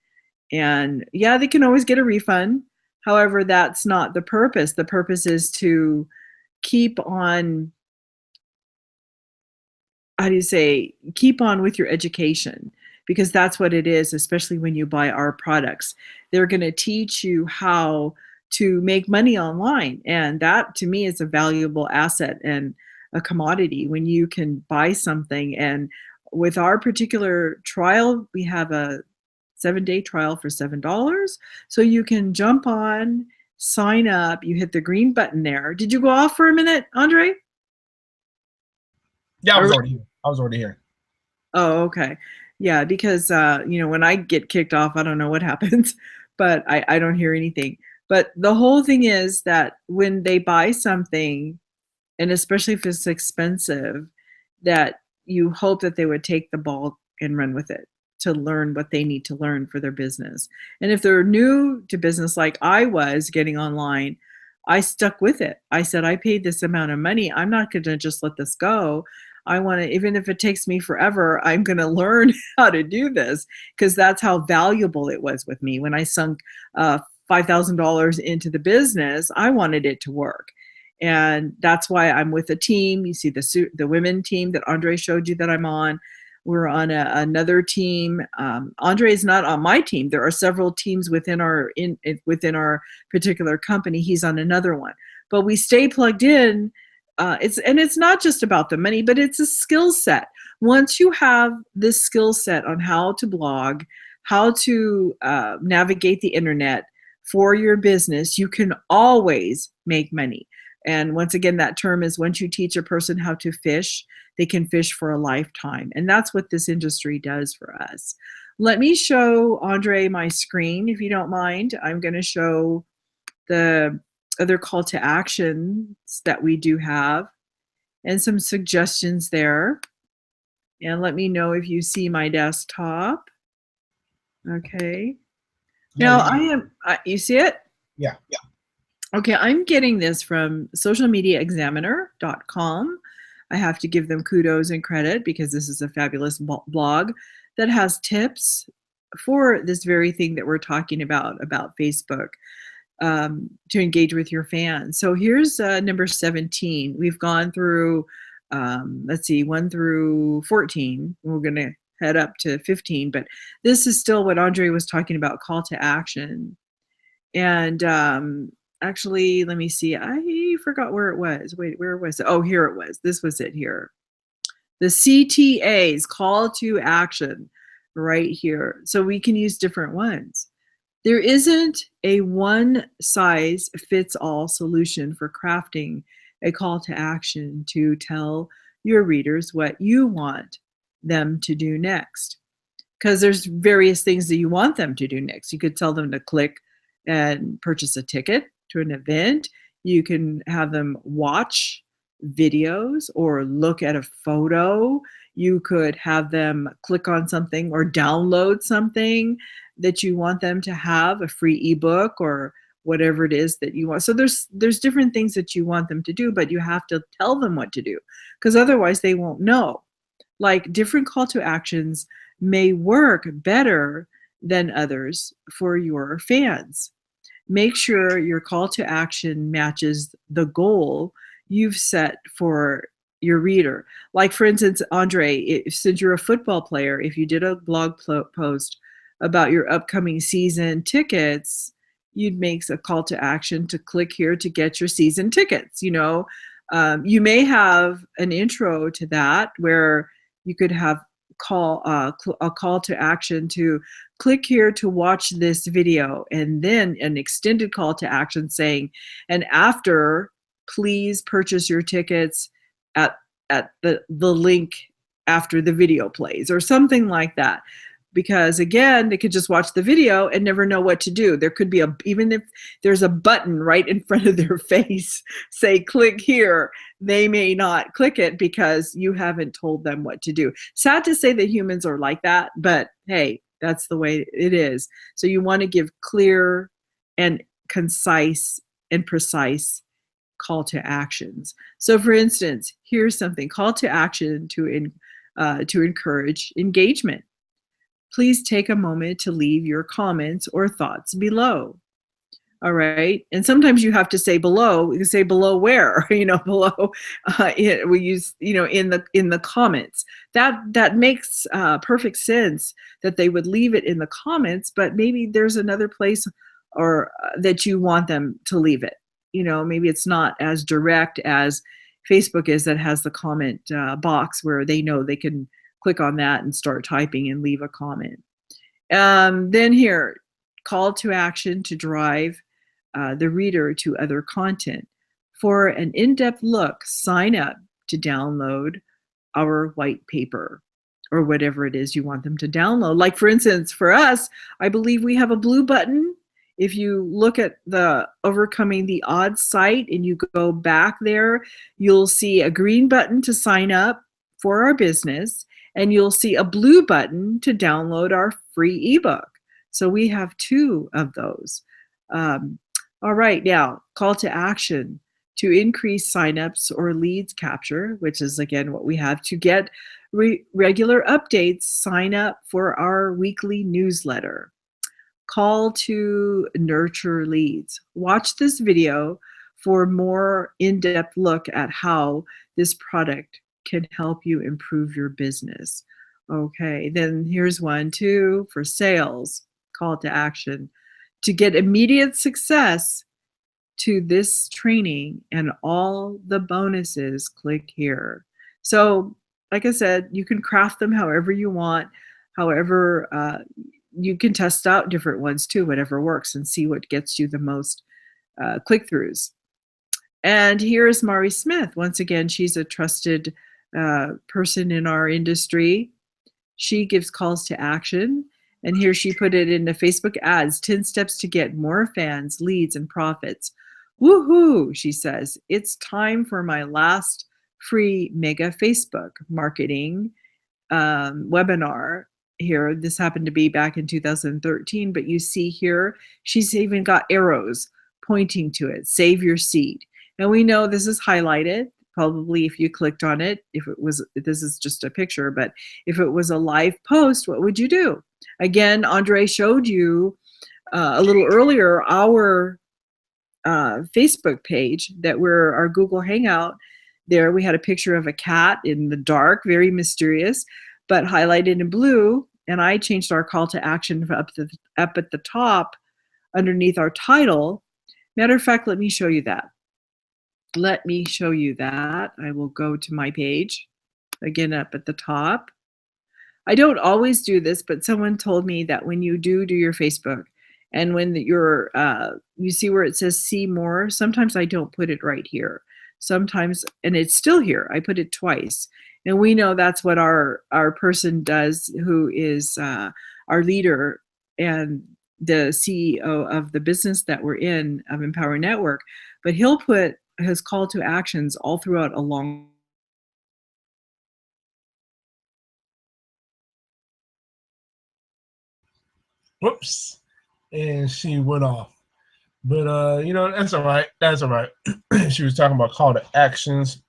And yeah, they can always get a refund. However, that's not the purpose. The purpose is to keep on, keep on with your education, because that's what it is, especially when you buy our products. They're going to teach you how to make money online. And that, to me, is a valuable asset and a commodity when you can buy something. And with our particular trial, we have a 7-day trial for $7. So you can jump on, sign up, you hit the green button there. Did you go off for a minute, Andre? Yeah, I was already here. Oh, okay. Yeah, because when I get kicked off, I don't know what happens, but I don't hear anything. But the whole thing is that when they buy something, and especially if it's expensive, that you hope that they would take the ball and run with it to learn what they need to learn for their business. And if they're new to business, like I was getting online, I stuck with it. I said, I paid this amount of money. I'm not going to just let this go. I want to, even if it takes me forever, I'm going to learn how to do this, because that's how valuable it was with me. When I sunk $5,000 into the business, I wanted it to work. And that's why I'm with a team. You see the women team that Andre showed you that I'm on. We're on another team. Andre is not on my team. There are several teams within our particular company. He's on another one. But we stay plugged in. It's not just about the money, but it's a skill set. Once you have this skill set on how to blog, how to navigate the internet, for your business, you can always make money. And once again, that term is once you teach a person how to fish, they can fish for a lifetime. And that's what this industry does for us. Let me show Andre my screen, if you don't mind. I'm going to show the other call to actions that we do have and some suggestions there. And let me know if you see my desktop. Okay. Now you see it? Yeah. Okay, I'm getting this from socialmediaexaminer.com. I have to give them kudos and credit because this is a fabulous blog that has tips for this very thing that we're talking about Facebook, to engage with your fans. So here's number 17. We've gone through, let's see, 1 through 14. We're going to head up to 15, but this is still what Andre was talking about, call to action. And actually, let me see. I forgot where it was. Wait, where was it? Oh, here it was. This was it here. The CTAs, call to action, right here. So we can use different ones. There isn't a one-size-fits-all solution for crafting a call to action to tell your readers what you want them to do next. Because there's various things that you want them to do next. You could tell them to click and purchase a ticket to an event. You can have them watch videos or look at a photo. You could have them click on something or download something that you want them to have, a free ebook or whatever it is that you want. So there's different things that you want them to do, but you have to tell them what to do because otherwise they won't know. Like different call to actions may work better than others for your fans. Make sure your call to action matches the goal you've set for your reader. Like for instance, Andre, since you're a football player, if you did a blog post about your upcoming season tickets, you'd make a call to action to click here to get your season tickets. You know, you may have an intro to that where you could have a call to action to click here to watch this video, and then an extended call to action saying, and after, please purchase your tickets at the link after the video plays, or something like that. Because again, they could just watch the video and never know what to do. There could be even if there's a button right in front of their face, say click here, they may not click it because you haven't told them what to do. Sad to say that humans are like that, but hey, that's the way it is. So you want to give clear and concise and precise call to actions. So for instance, here's something, call to action to encourage engagement. Please take a moment to leave your comments or thoughts below. All right. And sometimes you have to say below. You can say below where, below. We use, in the comments. That makes perfect sense that they would leave it in the comments, but maybe there's another place or that you want them to leave it. Maybe it's not as direct as Facebook is, that has the comment box where they know they can click on that and start typing and leave a comment. Then here, call to action to drive the reader to other content. For an in-depth look, sign up to download our white paper or whatever it is you want them to download. Like for instance, for us, I believe we have a blue button. If you look at the Overcoming the Odds site and you go back there, you'll see a green button to sign up for our business, and you'll see a blue button to download our free ebook. So we have 2 of those. All right, now call to action to increase signups or leads capture, which is again what we have to get regular updates. Sign up for our weekly newsletter. Call to nurture leads. Watch this video for more in-depth look at how this product can help you improve your business. Okay, then here's one too for sales. Call to action to get immediate success to this training and all the bonuses, click here. So like I said, you can craft them however you want, however you can test out different ones too, whatever works, and see what gets you the most click-throughs. And here's Mari Smith. Once again, she's a trusted person in our industry. She gives calls to action. And here she put it into Facebook ads, 10 steps to get more fans, leads, and profits. Woohoo, she says. It's time for my last free mega Facebook marketing webinar here. This happened to be back in 2013, but you see here, she's even got arrows pointing to it. Save your seat. And we know this is highlighted. Probably if you clicked on it, this is just a picture, but if it was a live post, what would you do? Again, Andre showed you a little earlier our Facebook page that we're our Google Hangout. There we had a picture of a cat in the dark, very mysterious, but highlighted in blue. And I changed our call to action up at the top underneath our title. Matter of fact, let me show you that. Let me show you that. I will go to my page, again up at the top. I don't always do this, but someone told me that when you do your Facebook, and when you see where it says see more, sometimes I don't put it right here. Sometimes, and it's still here, I put it twice. And we know that's what our person does, who is our leader and the CEO of the business that we're in, of Empower Network. But he'll put his call to actions all throughout along. Whoops. And she went off. But you know, that's all right. That's all right. She was talking about call to actions,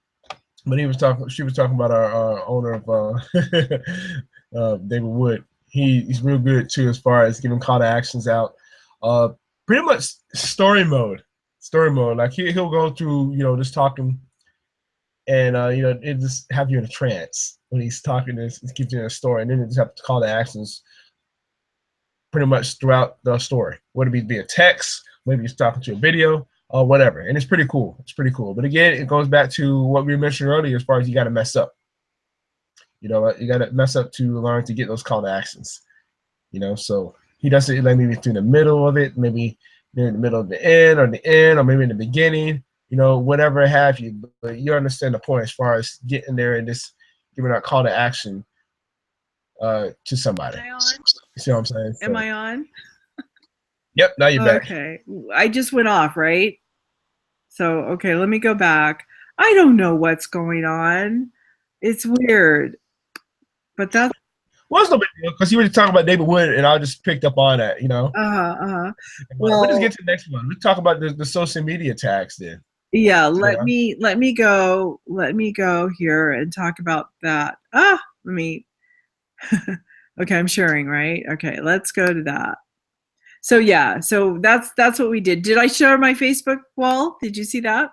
but she was talking about our owner of David Wood. He's real good too as far as giving call to actions out. Pretty much story mode. Like he'll go through, you know, just talking, and you know, it just have you in a trance when he's talking. It gives you a story, and then you just have to call to actions pretty much throughout the story. Whether it be a text, maybe you're talking to a video, or whatever. And it's pretty cool. It's pretty cool. But again, it goes back to what we mentioned earlier as far as you got to mess up. You know, you got to mess up to learn to get those call to actions. You know, so he does it like maybe through the middle of it, maybe near the middle of the end, or maybe in the beginning, you know, whatever have you. But you understand the point as far as getting there and just giving that call to action to somebody. Am I on? You see what I'm saying? So, am I on? Yep, now you're back. Okay, I just went off, right? So, okay, let me go back. I don't know what's going on. It's weird. But that's Well, it's no big deal because you were talking about David Wood, and I just picked up on that, you know. Well, we'll just get to the next one. We talk about the social media tags then. Yeah, let me go here and talk about that. Okay, I'm sharing, right? Okay, let's go to that. So yeah, so that's what we did. Did I share my Facebook wall? Did you see that?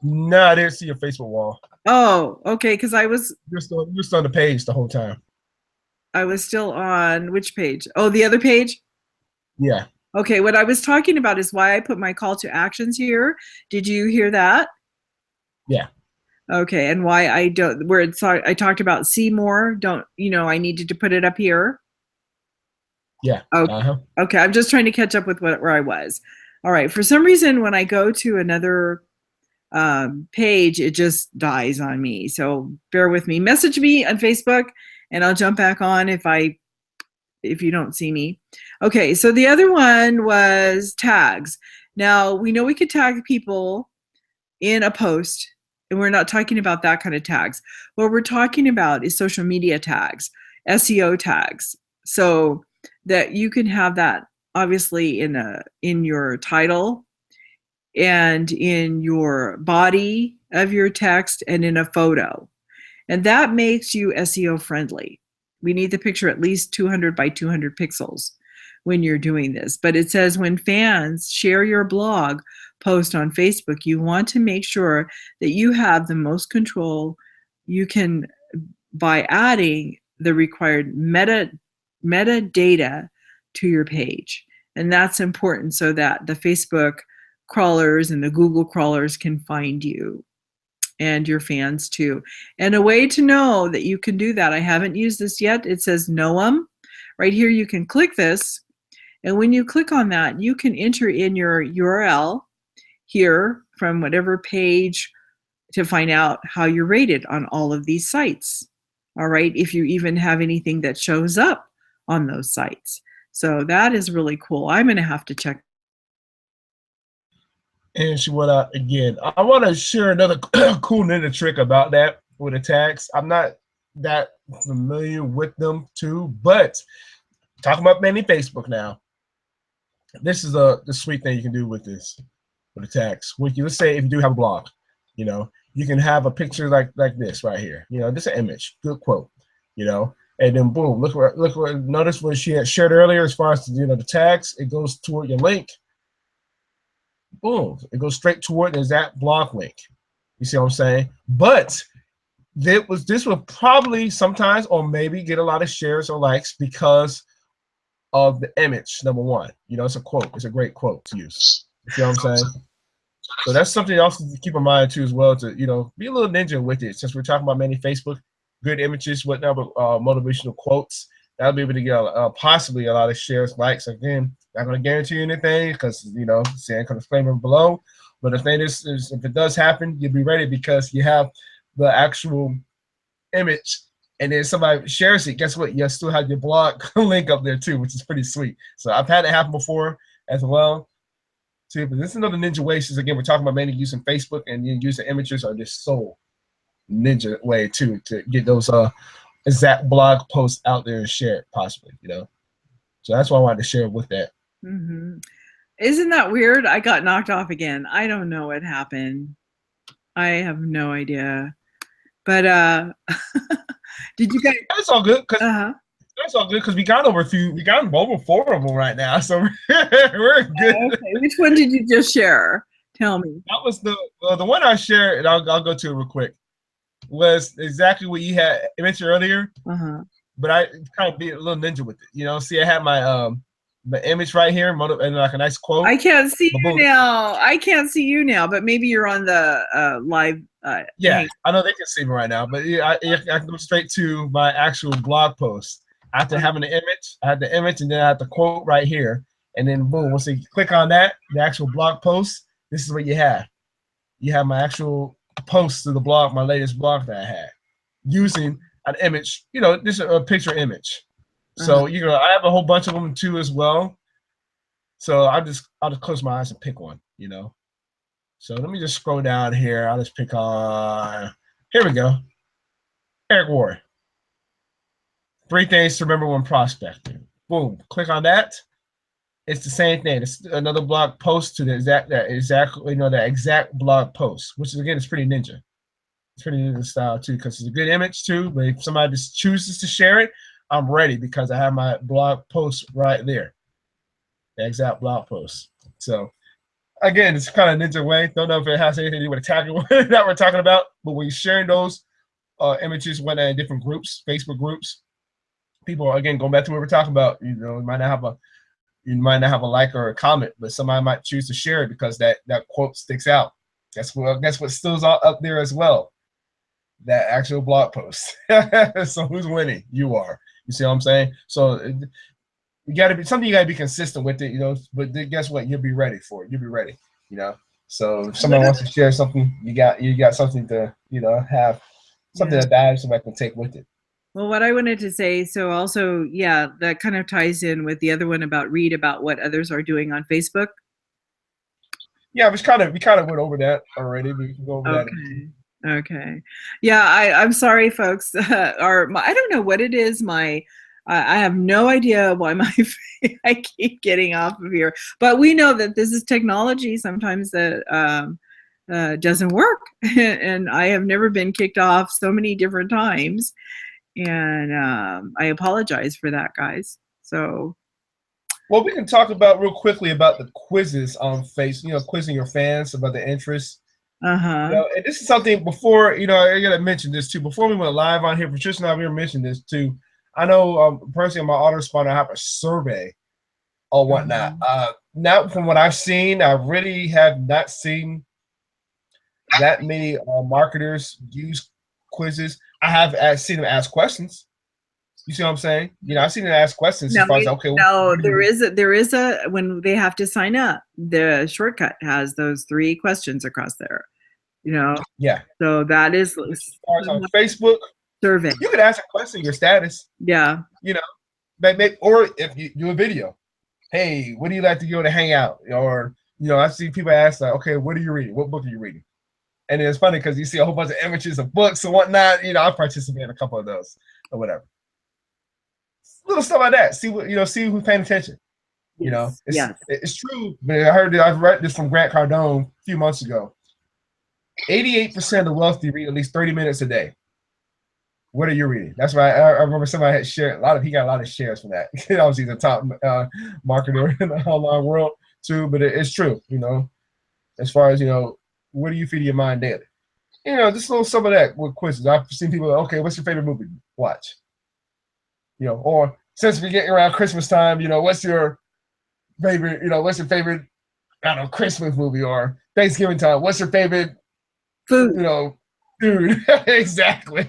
No, I didn't see your Facebook wall. Oh, okay, because I was you're still on the page the whole time. I was still on which page? Oh, the other page? Yeah. Okay, what I was talking about is why I put my call to actions here. Did you hear that? Yeah. Okay, and why I don't, I talked about see more, I needed to put it up here. Yeah. Okay. Okay, I'm just trying to catch up with where I was. All right, for some reason, when I go to another page, it just dies on me. So bear with me. Message me on Facebook, and I'll jump back on if you don't see me. Okay, so the other one was tags. Now, we know we could tag people in a post, and we're not talking about that kind of tags. What we're talking about is social media tags, SEO tags. So that you can have that obviously in your title and in your body of your text and in a photo. And that makes you SEO friendly. We need the picture at least 200 by 200 pixels when you're doing this. But it says when fans share your blog post on Facebook, you want to make sure that you have the most control you can by adding the required metadata to your page. And that's important so that the Facebook crawlers and the Google crawlers can find you and your fans too. And a way to know that you can do that, I haven't used this yet, it says Noam right here you can click this, and when you click on that, you can enter in your URL here from whatever page to find out how you're rated on all of these sites. All right, if you even have anything that shows up on those sites. So that is really cool. I'm going to have to check. And she went out again. I want to share another cool ninja trick about that with the tags. I'm not that familiar with them too, but talking about mainly Facebook now. This is the sweet thing you can do with this, with the tags. Let's say if you do have a blog, you know, you can have a picture like this right here. You know, this is an image, good quote, you know, and then boom, look what notice what she had shared earlier as far as the tags. It goes toward your link. Boom, it goes straight toward that blog link. You see what I'm saying? But this will probably sometimes or maybe get a lot of shares or likes because of the image. Number one, you know, it's a quote. It's a great quote to use. You see what I'm saying? So that's something else to keep in mind too, as well. To be a little ninja with it. Since we're talking about mainly Facebook, good images, whatever, motivational quotes. That'll be able to get possibly a lot of shares, likes. Again, not going to guarantee you anything because saying disclaimer below. But the thing is if it does happen, you'll be ready because you have the actual image, and then somebody shares it. Guess what? You still have your blog link up there too, which is pretty sweet. So I've had it happen before as well. Too, but this is another ninja way. Since again we're talking about mainly using Facebook and using images are just so ninja way too to get those exact blog posts out there and share it possibly. So that's why I wanted to share with that. Mm-hmm. Isn't that weird? I got knocked off again. I don't know what happened. I have no idea. But did you guys? That's all good because that's all good because we got over 4 of them right now, so we're good. Okay. Which one did you just share? Tell me. That was the one I shared, and I'll go to it real quick. Was exactly what you had mentioned earlier. But I kind of be a little ninja with it. See, I had my the image right here and like a nice quote. I can't see you now. I can't see you now, but maybe you're on the live. Yeah, I know they can see me right now, but I can go straight to my actual blog post. After having the image, I had the image, and then I had the quote right here, and then boom. Once you click on that, the actual blog post, this is what you have. You have my actual post to the blog, my latest blog that I had, using an image. This is a picture image. So I have a whole bunch of them too as well. So I'll just close my eyes and pick one. So let me just scroll down here. I'll just pick on. Here we go. Eric Ward. 3 things to remember when prospecting. Boom. Click on that. It's the same thing. It's another blog post to that exact blog post, which is again it's pretty ninja. It's pretty ninja style too, because it's a good image too. But if somebody just chooses to share it, I'm ready because I have my blog post right there. The exact blog post. So again, it's kind of ninja way. Don't know if it has anything to do with the tagging that we're talking about, but when you're sharing those images when in different groups, Facebook groups, people are again going back to what we're talking about. You might not have a like or a comment, but somebody might choose to share it because that quote sticks out. That's what stills up there as well. That actual blog post. So who's winning? You are. You see what I'm saying? So you got to be something. You got to be consistent with it, But guess what? You'll be ready for it. You'll be ready, So if somebody wants to share something, you got something to have something that somebody can take with it. Well, what I wanted to say, so also, yeah, that kind of ties in with the other one read about what others are doing on Facebook. Yeah, we kind of went over that already. We can go over that. Okay. Yeah, I'm sorry, folks. I don't know what it is. I have no idea why I keep getting off of here. But we know that this is technology sometimes that doesn't work. And I have never been kicked off so many different times. And I apologize for that, guys. So. Well, we can talk about real quickly about the quizzes on Facebook, quizzing your fans about the interests. And this is something before, I gotta mention this too. Before we went live on here, Patricia and I, we mentioned this too. I know personally on my autoresponder, I have a survey or whatnot. Now, from what I've seen, I really have not seen that many marketers use quizzes. I have seen them ask questions. You see what I'm saying? You know, I've seen them ask questions as No, far as, okay, no, there is a when they have to sign up, the shortcut has those 3 questions across there, you know. yeah. So that is As far as on Facebook, survey. you could ask a question, your status, Yeah. you know, maybe, or if you do a video, hey, what do you like to go to hang out? Or, you know, I see people ask like, okay, what are you reading? What book are you reading? And it's funny because you see a whole bunch of images of books and whatnot. You know, I participate in a couple of those or whatever. Little stuff like that. See what, you know, see who's paying attention. You know, it's true. But I've read this from Grant Cardone a few months ago. 88% of the wealthy read at least 30 minutes a day. What are you reading? That's why I remember somebody had shared he got a lot of shares from that. Obviously, the top marketer in the online world too. But it's true. You know, as far as, you know, what do you feed your mind daily? You know, just a little some of that with quizzes. I've seen people, okay, what's your favorite movie? Watch. You know, or since we're getting around Christmas time, you know, what's your favorite, I don't know, Christmas movie, or Thanksgiving time, what's your favorite food? You know, dude, exactly.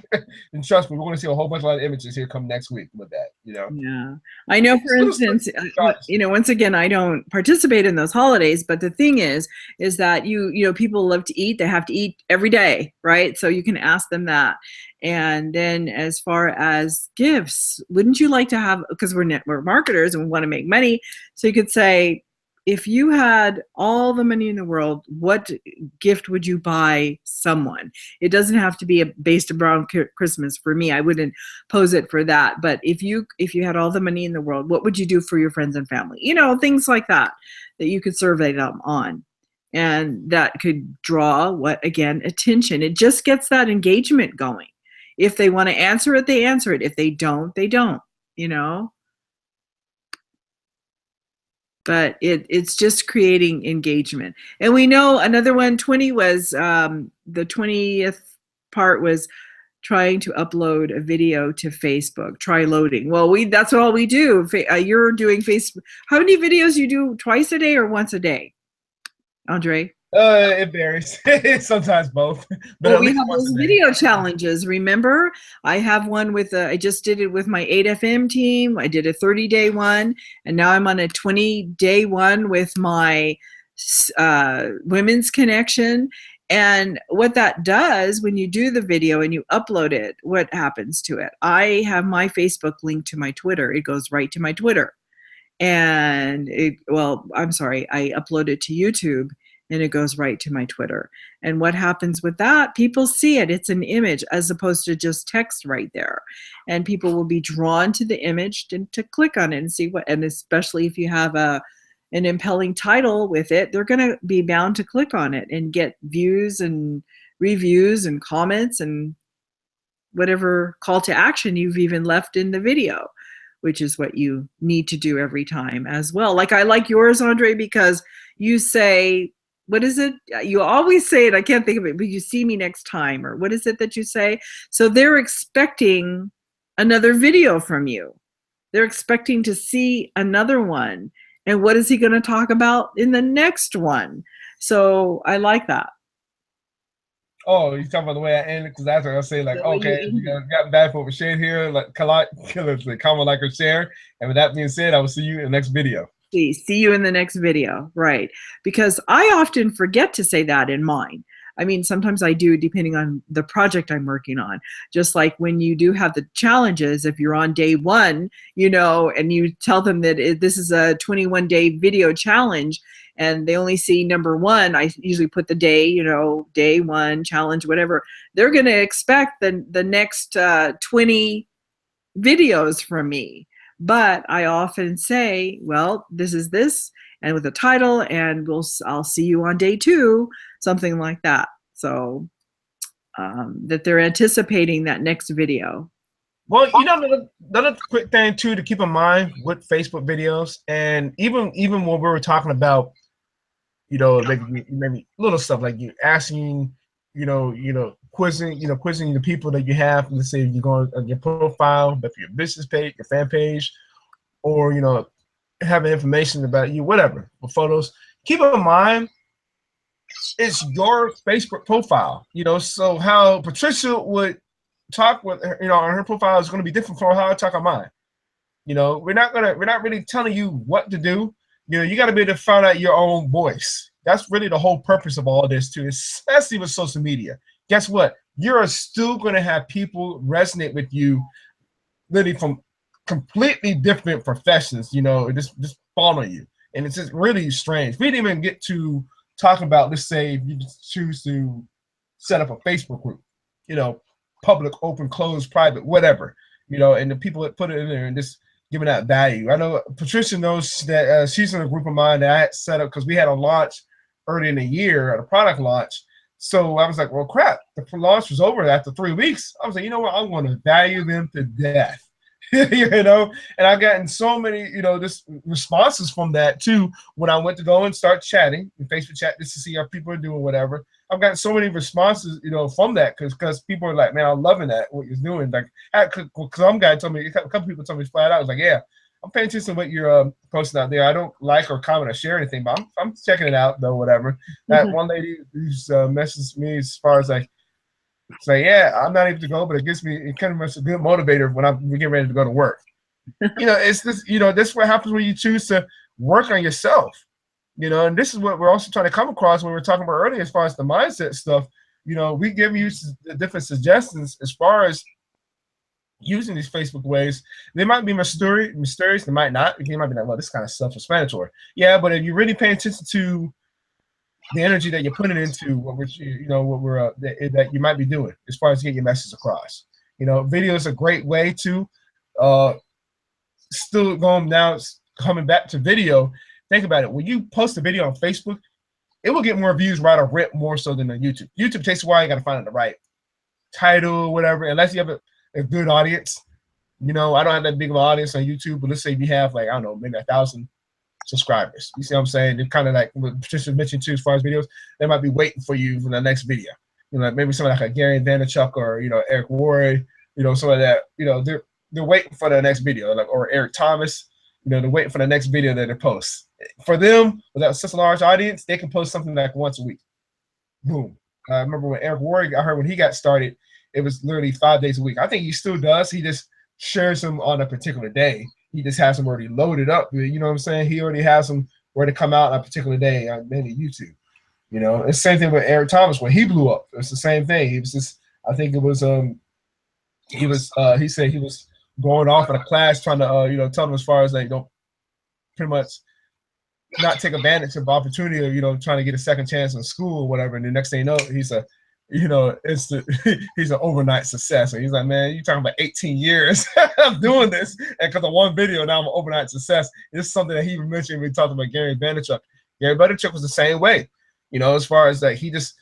And trust me, we're going to see a whole bunch of images here come next week with that, you know. Yeah. I know, for instance, you know, once again, I don't participate in those holidays, but the thing is that you know, people love to eat. They have to eat every day, right? So you can ask them that. And then as far as gifts, wouldn't you like to have, because we're marketers and we want to make money. So you could say, if you had all the money in the world, what gift would you buy someone? It doesn't have to be based around Christmas. For me, I wouldn't pose it for that. But if you had all the money in the world, what would you do for your friends and family? You know, things like that you could survey them on. And that could draw, attention. It just gets that engagement going. If they want to answer it, they answer it. If they don't, they don't, you know. But it's just creating engagement. And we know another one, 20 was, the 20th part was trying to upload a video to Facebook. Try loading. Well, that's all we do. You're doing Facebook. How many videos you do? Twice a day or once a day, Andre? It varies. Sometimes both. But well, we have those video challenges. Remember, I have one with I just did it with my 8FM team. I did a 30-day one, and now I'm on a 20-day one with my Women's Connection. And what that does, when you do the video and you upload it, what happens to it? I have my Facebook linked to my Twitter. It goes right to my Twitter. And I upload it to YouTube, and it goes right to my Twitter. And what happens with that? People see it. It's an image as opposed to just text right there. And people will be drawn to the image to click on it and see what, and especially if you have an impelling title with it, they're going to be bound to click on it and get views and reviews and comments and whatever call to action you've even left in the video, which is what you need to do every time as well. Like, I like yours, Andre, because you say, what is it? You always say it. I can't think of it, but you see me next time, or what is it that you say? So they're expecting another video from you. They're expecting to see another one. And what is he going to talk about in the next one? So I like that. Oh, you talking about the way I end it? Because that's what I say, like, okay, you got bad for shade here, like, comment, like, or share. And with that being said, I will see you in the next video. See you in the next video, right? Because I often forget to say that in mine. I mean, sometimes I do, depending on the project I'm working on. Just like when you do have the challenges, if you're on day 1, you know, and you tell them that this is a 21-day video challenge, and they only see number 1, I usually put the day, you know, day 1 challenge, whatever. They're going to expect the next 20 videos from me. But I often say, well, this is this, and with a title, and I'll see you on day 2, something like that. So that they're anticipating that next video. Well, you know, another quick thing too to keep in mind with Facebook videos, and even when we were talking about, you know, like maybe little stuff like you asking, quizzing the people that you have. Let's say you go on your profile, but for your business page, your fan page, or, you know, having information about you, whatever, or photos. Keep in mind, it's your Facebook profile, you know. So how Patricia would talk with her, on her profile is going to be different from how I talk on mine. We're not really telling you what to do. You got to be able to find out your own voice. That's really the whole purpose of all this too, especially with social media. Guess what? You're still going to have people resonate with you, literally from completely different professions. Just follow you, and it's just really strange. We didn't even get to talk about, let's say, if you choose to set up a Facebook group, public, open, closed, private, whatever, and the people that put it in there and just giving that value. I know Patricia knows that she's in a group of mine that I had set up because we had a launch early in the year, at a product launch. So I was like, well, crap, the launch was over after 3 weeks. I was like, you know what? I'm going to value them to death. And I've gotten so many, just responses from that too. When I went to go and start chatting in Facebook chat just to see how people are doing, whatever. I've gotten so many responses, from that because people are like, man, I'm loving that, what you're doing. Like, some guy told me, a couple people told me flat out, I was like, yeah, I'm paying attention to what you're posting out there. I don't like or comment or share anything, but I'm checking it out though, whatever. That one lady who's messaged me as far as like, say, yeah, I'm not able to go, but it kind of makes a good motivator when we get ready to go to work. It's this, this is what happens when you choose to work on yourself. And this is what we're also trying to come across when we were talking about earlier as far as the mindset stuff. We give you different suggestions as far as using these Facebook ways. They might be mysterious, they might not. You might be like, well, this kind of self-explanatory. Yeah, but if you really pay attention to the energy that you're putting into that you might be doing as far as getting your message across. Video is a great way to still coming back to video. Think about it. When you post a video on Facebook, it will get more views right or rip more so than on YouTube. YouTube takes a while. You got to find the right title or whatever, unless you have a good audience. I don't have that big of an audience on YouTube, but let's say you have like, I don't know, maybe 1,000 subscribers. You see what I'm saying? They're kind of like what Patricia mentioned too, as far as videos, they might be waiting for you for the next video. Maybe somebody like a Gary Vaynerchuk or Eric Worre, some of that. They're waiting for the next video, or Eric Thomas. They're waiting for the next video that they post. For them, without such a large audience, they can post something like once a week. Boom. I remember when Eric Worre, I heard when he got started, it was literally 5 days a week. I think he still does. He just shares them on a particular day. He just has them already loaded up. You know what I'm saying? He already has them ready to come out on a particular day on maybe YouTube. It's the same thing with Eric Thomas when he blew up. It's the same thing. He was just, I think it was he said he was going off in a class trying to tell them as far as like don't pretty much not take advantage of the opportunity of trying to get a second chance in school or whatever. And the next thing you know, he's he's an overnight success. And he's like, man, you're talking about 18 years of doing this, and because of one video, now I'm an overnight success. This is something that he even mentioned when we talked about Gary Vaynerchuk. Gary Vaynerchuk was the same way, as far as like he just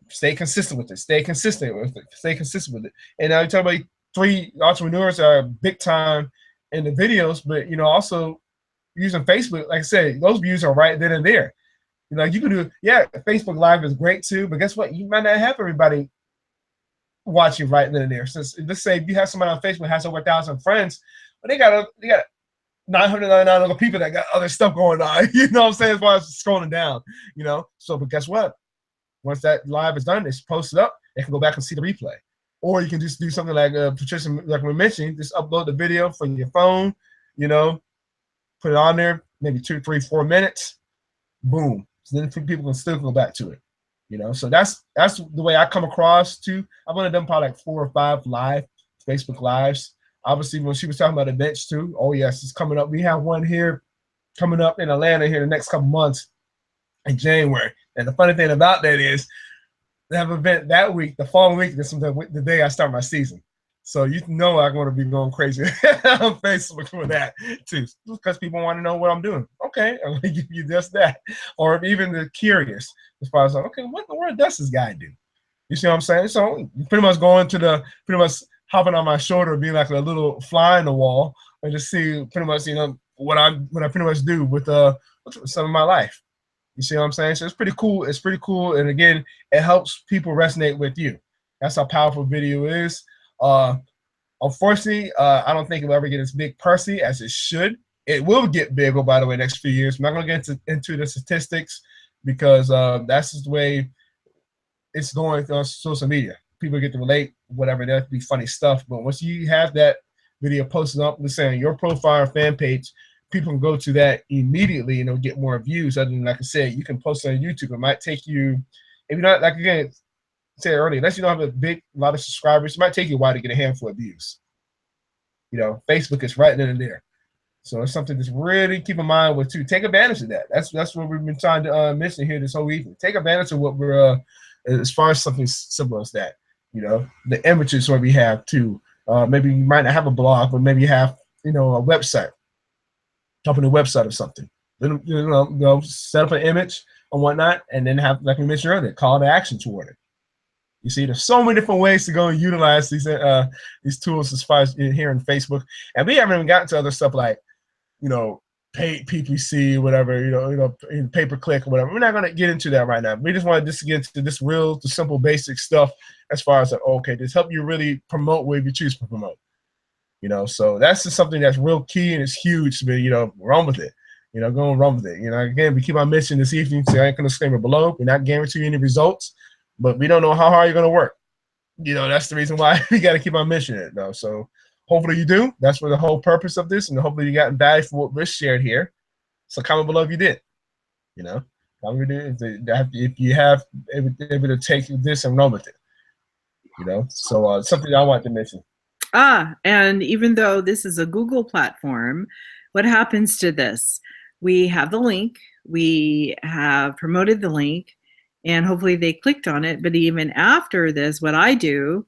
stay consistent with it, stay consistent with it. And now you talk about 3 entrepreneurs that are big time in the videos, but also using Facebook, like I said, those views are right then and there. You can do, Facebook Live is great too, but guess what? You might not have everybody watching right then and there. So let's say if you have somebody on Facebook who has over 1,000 friends, but they got 999 other people that got other stuff going on. You know what I'm saying? As far as scrolling down, So, but guess what? Once that live is done, it's posted up. They can go back and see the replay, or you can just do something like Patricia, like we mentioned, just upload the video from your phone. Put it on there, maybe 2, 3, 4 minutes. Boom. So then people can still go back to it, So that's the way I come across too. I've only done probably like 4 or 5 live Facebook lives. Obviously, when she was talking about events too, oh yes, it's coming up. We have one here coming up in Atlanta here the next couple months in January. And the funny thing about that is they have an event that week. The following week is the day I start my season. So I'm going to be going crazy on Facebook for that too, because people want to know what I'm doing. Okay, I'm going to give you just that. Or even the curious, as far as like, okay, what in the world does this guy do? You see what I'm saying? So pretty much pretty much hopping on my shoulder, being like a little fly in the wall, and just see pretty much what I pretty much do with some of my life. You see what I'm saying? So it's pretty cool. It's pretty cool, and again, it helps people resonate with you. That's how powerful video is. Unfortunately, I don't think it will ever get as big personally as it should. It will get bigger, by the way, next few years. I'm not going to get into the statistics because that's just the way it's going on social media. People get to relate whatever, that'd be funny stuff. But once you have that video posted up, let's say on your profile or fan page, people can go to that immediately and they'll get more views. Other than, like I said, you can post it on YouTube. It might take you, if you're not, like again, said earlier, unless you don't have a lot of subscribers, it might take you a while to get a handful of views. You know, Facebook is right then and there. So it's something to really keep in mind with, too. Take advantage of that. That's what we've been trying to mention here this whole evening. Take advantage of what we're, as far as something simple as that. You know, the images what we have, too. Maybe you might not have a blog, but maybe you have, you know, a website. Company website or something. Then, you know, set up an image and whatnot, and then have, like we mentioned earlier, call to action toward it. You see, there's so many different ways to go and utilize these tools as far as here in Facebook. And we haven't even gotten to other stuff like, you know, paid PPC, whatever, you know, pay-per-click or whatever. We're not going to get into that right now. We just want to get into this real, the simple, basic stuff as far as, like, okay, this help you really promote where you choose to promote. You know, so that's just something that's real key and it's huge to be, you know, run with it. You know, go and run with it. You know, again, we keep on mentioning this evening, so I ain't going to disclaimer below. We're not guaranteeing any results, but we don't know how hard you're going to work. You know, that's the reason why we got to keep on mentioning it, though. So hopefully you do. That's for the whole purpose of this, and hopefully you got value for what Rich shared here. So comment below if you did. You know, if you have able to take this and run with it. You know, so something I want to mention. And even though this is a Google platform, what happens to this? We have the link, we have promoted the link, and hopefully they clicked on it. But even after this, what I do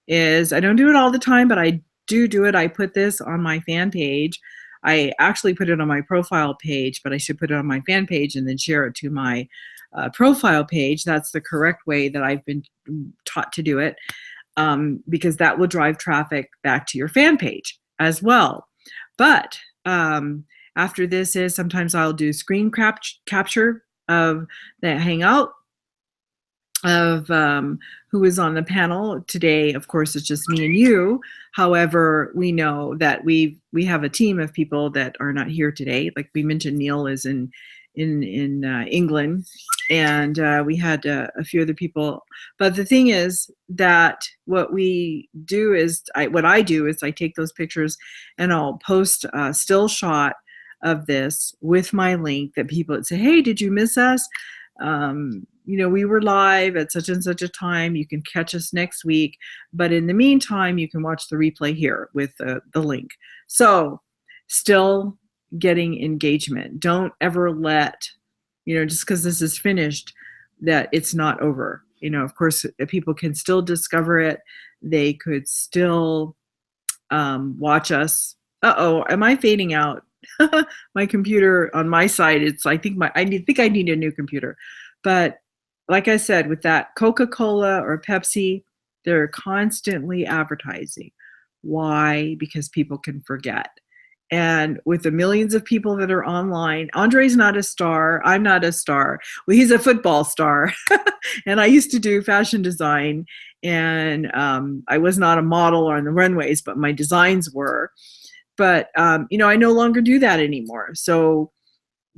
is, I don't do it all the time, but I do it. I put this on my fan page. I actually put it on my profile page, but I should put it on my fan page and then share it to my profile page. That's the correct way that I've been taught to do it. Because that will drive traffic back to your fan page as well. But after this is, sometimes I'll do screen capture of the Hangout of who is on the panel. Today, of course, it's just me and you. However, we know that we have a team of people that are not here today. Like we mentioned, Neil is in England, and we had a few other people. But the thing is that what we do is, what I do is I take those pictures and I'll post a still shot of this with my link that people say, hey, did you miss us? You know, we were live at such and such a time. You can catch us next week. But in the meantime, you can watch the replay here with the link. So still getting engagement. Don't ever let, you know, just because this is finished, that it's not over. You know, of course, people can still discover it. They could still watch us. Uh-oh, am I fading out? My computer on my side, I think I need a new computer. But like I said, with that Coca-Cola or Pepsi, they're constantly advertising. Why? Because people can forget. And with the millions of people that are online, Andre's not a star. I'm not a star. Well, he's a football star. And I used to do fashion design, and I was not a model on the runways, but my designs were. But, you know, I no longer do that anymore. So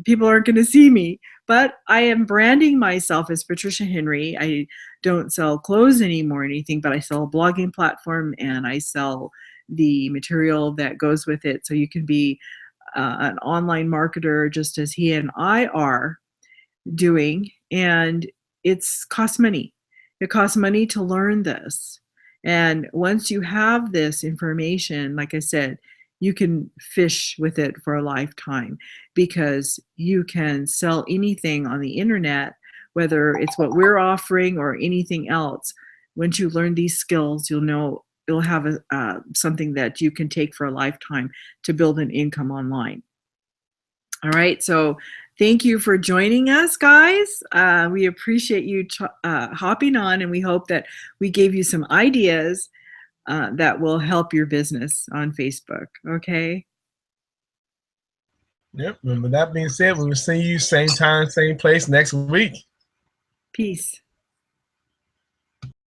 people aren't going to see me. But I am branding myself as Patricia Henry. I don't sell clothes anymore or anything, but I sell a blogging platform, and I sell the material that goes with it. So you can be an online marketer just as he and I are doing. And it's costs money. It costs money to learn this. And once you have this information, like I said, you can fish with it for a lifetime, because you can sell anything on the internet, whether it's what we're offering or anything else. Once you learn these skills, you'll know, you'll have something that you can take for a lifetime to build an income online. All right, so thank you for joining us, guys. We appreciate you hopping on, and we hope that we gave you some ideas that will help your business on Facebook. Okay. Yep. And with that being said, we will see you same time, same place next week. Peace.